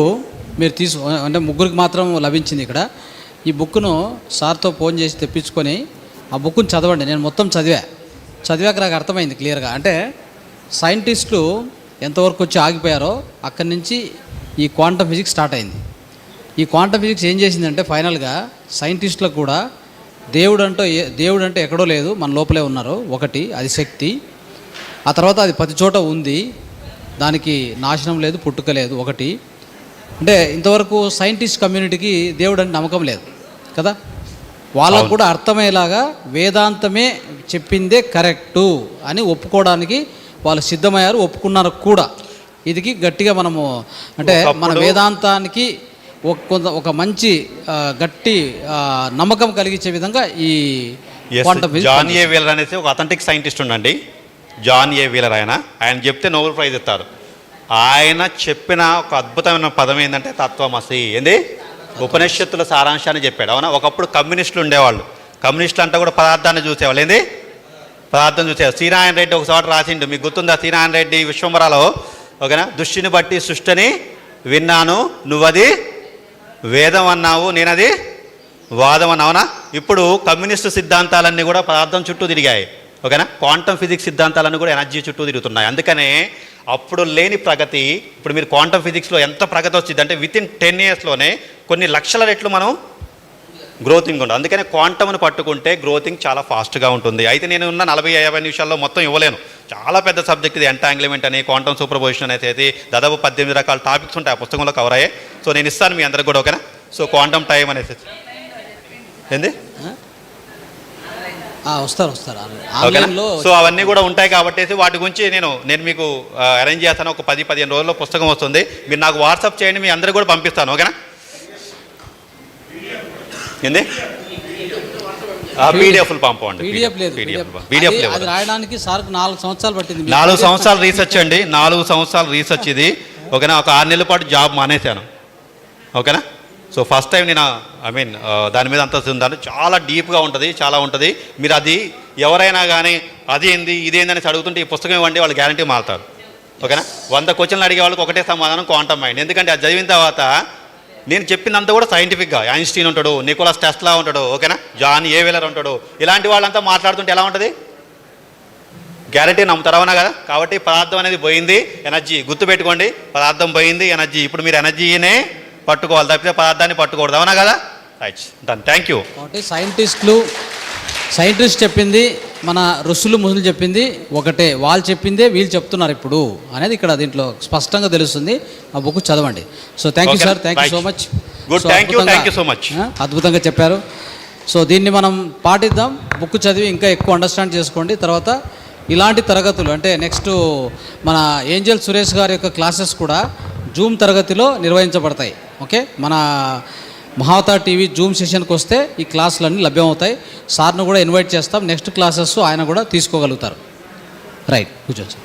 మీరు అంటే ముగ్గురికి మాత్రం లభించింది ఇక్కడ. ఈ బుక్ను సార్తో ఫోన్ చేసి తెప్పించుకొని ఆ బుక్ను చదవండి. నేను మొత్తం చదివాక నాకు అర్థమైంది క్లియర్గా. అంటే సైంటిస్టులు ఎంతవరకు వచ్చి ఆగిపోయారో అక్కడి నుంచి ఈ క్వాంటమ్ ఫిజిక్స్ స్టార్ట్ అయింది. ఈ క్వాంటమ్ ఫిజిక్స్ ఏం చేసిందంటే ఫైనల్గా సైంటిస్టులకు కూడా దేవుడు అంటే ఎక్కడో లేదు, మన లోపలే ఉన్నారు. ఒకటి, అది శక్తి. ఆ తర్వాత అది ప్రతి చోట ఉంది, దానికి నాశనం లేదు, పుట్టుక లేదు. ఒకటి అంటే ఇంతవరకు సైంటిస్ట్ కమ్యూనిటీకి దేవుడు అంటే నమ్మకం లేదు కదా. వాళ్ళకు కూడా అర్థమయ్యేలాగా వేదాంతమే చెప్పిందే కరెక్టు అని ఒప్పుకోవడానికి వాళ్ళు సిద్ధమయ్యారు, ఒప్పుకున్నారు కూడా. ఇది గట్టిగా మనము అంటే మన వేదాంతానికి ఒక మంచి గట్టి నమ్మకం కలిగించే విధంగా ఈ జాన్ ఏ వీలర్ అనేసి ఒక అథెంటిక్ సైంటిస్ట్ ఉండండి. జాన్ ఏ వీలర్ ఆయన చెప్తే నోబెల్ ప్రైజ్ ఇస్తారు. ఆయన చెప్పిన ఒక అద్భుతమైన పదం ఏంటంటే తత్వమసి. ఏంది? ఉపనిషత్తుల సారాంశాన్ని చెప్పాడు. అవునా? ఒకప్పుడు కమ్యూనిస్టులు ఉండేవాళ్ళు. కమ్యూనిస్టులు అంతా కూడా పదార్థాన్ని చూసేవాళ్ళు. ఏంది? పదార్థం చూసేవాళ్ళు. శ్రీనారాయణ రెడ్డి ఒక చోట రాసిండు, మీకు గుర్తుందా? శ్రీనారాయణ రెడ్డి విశ్వంబరాలో. ఓకేనా? దృష్టిని బట్టి సృష్టిని విన్నాను, నువ్వది వేదం అన్నావు, నేనది వాదం అన్నావునా. ఇప్పుడు కమ్యూనిస్టు సిద్ధాంతాలన్నీ కూడా పదార్థం చుట్టూ తిరిగాయి. ఓకేనా. క్వాంటమ్ ఫిజిక్స్ సిద్ధాంతాలను కూడా ఎనర్జీ చుట్టూ తిరుగుతున్నాయి. అందుకనే అప్పుడు లేని ప్రగతి ఇప్పుడు మీరు క్వాంటమ్ ఫిజిక్స్లో ఎంత ప్రగతి వచ్చింది అంటే వితిన్ 10 ఇయర్స్లోనే కొన్ని లక్షల రెట్లు మనం గ్రోతింగ్ ఉండదు. అందుకనే క్వాంటమ్ను పట్టుకుంటే గ్రోతింగ్ చాలా ఫాస్ట్గా ఉంటుంది. అయితే నేను ఉన్న 40-50 నిమిషాల్లో మొత్తం ఇవ్వలేను, చాలా పెద్ద సబ్జెక్ట్ ఇది. ఎంటాంగ్లిమెంట్ అని, క్వాంటమ్ సూపర్పొజిషన్ అనేది దాదాపు 18 రకాల టాపిక్స్ ఉంటాయి ఆ పుస్తకంలో కవర్ అయ్యాయి. సో నేను ఇస్తాను మీ అందరికి కూడా, ఓకేనా. సో క్వాంటమ్ టైం అనేసి ఏంది వస్తారు ఓకేనా. ఆన్లైన్లో. సో అవన్నీ కూడా ఉంటాయి కాబట్టి వాటి గురించి నేను మీకు అరేంజ్ చేస్తాను. ఒక 10-15 రోజుల్లో పుస్తకం వస్తుంది. మీరు నాకు వాట్సాప్ చేయండి, మీ అందరికి కూడా పంపిస్తాను, ఓకేనా. ఏంది పీడిఎఫ్లు పంపండి. పీడిఎఫ్ అది రాయడానికి సార్కు 4 సంవత్సరాలు పట్టింది. 4 సంవత్సరాలు రీసెర్చ్ అండి, 4 సంవత్సరాలు రీసెర్చ్ ఇది, ఓకేనా. ఒక 6 నెలల పాటు జాబ్ మానేశాను, ఓకేనా. సో ఫస్ట్ టైం నేను దాని మీద అంత ఉందని చాలా డీప్గా ఉంటుంది, చాలా ఉంటుంది. మీరు అది ఎవరైనా కానీ అది ఏంది ఇదేందని అడుగుతుంటే ఈ పుస్తకం ఇవ్వండి, వాళ్ళు గ్యారంటీ మారుతారు, ఓకేనా. 100 క్వశ్చన్లు అడిగే వాళ్ళకి ఒకటే సమాధానం క్వాంటమ్ మైండ్. ఎందుకంటే అది చదివిన తర్వాత నేను చెప్పినంత కూడా సైంటిఫిక్గా ఐన్స్టీన్ ఉంటాడు, నికోలస్ టెస్లా ఉంటాడు, ఓకేనా, జాన్ ఏ వెలర్ ఉంటాడు, ఇలాంటి వాళ్ళంతా మాట్లాడుతుంటే ఎలా ఉంటుంది, గ్యారంటీ నమ్ముతారు, అవునా కదా. కాబట్టి పదార్థం అనేది పోయింది, ఎనర్జీ గుర్తుపెట్టుకోండి. పదార్థం పోయింది, ఎనర్జీ. ఇప్పుడు మీరు ఎనర్జీనే పట్టుకోవాలి తప్పితే పదార్థాన్ని పట్టుకోకూడదు, అవునా కదా. Right, done, thank you. కాబట్టి సైంటిస్ట్ చెప్పింది, మన ఋషులు మునులు చెప్పింది ఒకటే, వాళ్ళు చెప్పిందే వీళ్ళు చెప్తున్నారు ఇప్పుడు అనేది ఇక్కడ దీంట్లో స్పష్టంగా తెలుస్తుంది. ఆ బుక్ చదవండి. So thank you sir, thank you so much. Good, thank you so much. అద్భుతంగా చెప్పారు. సో దీన్ని మనం పాటిద్దాం, బుక్ చదివి ఇంకా ఎక్కువ అండర్స్టాండ్ చేసుకోండి. తర్వాత ఇలాంటి తరగతులు అంటే నెక్స్ట్ మన ఏంజల్ సురేష్ గారి యొక్క క్లాసెస్ కూడా జూమ్ తరగతిలో నిర్వహించబడతాయి. ఓకే, మన మహావతార్ టీవీ జూమ్ సెషన్కి వస్తే ఈ క్లాసులన్నీ లభ్యమవుతాయి. సార్ను కూడా ఇన్వైట్ చేస్తాం, నెక్స్ట్ క్లాసెస్ ఆయన కూడా తీసుకోగలుగుతారు. రైట్, కూర్చోండి సార్.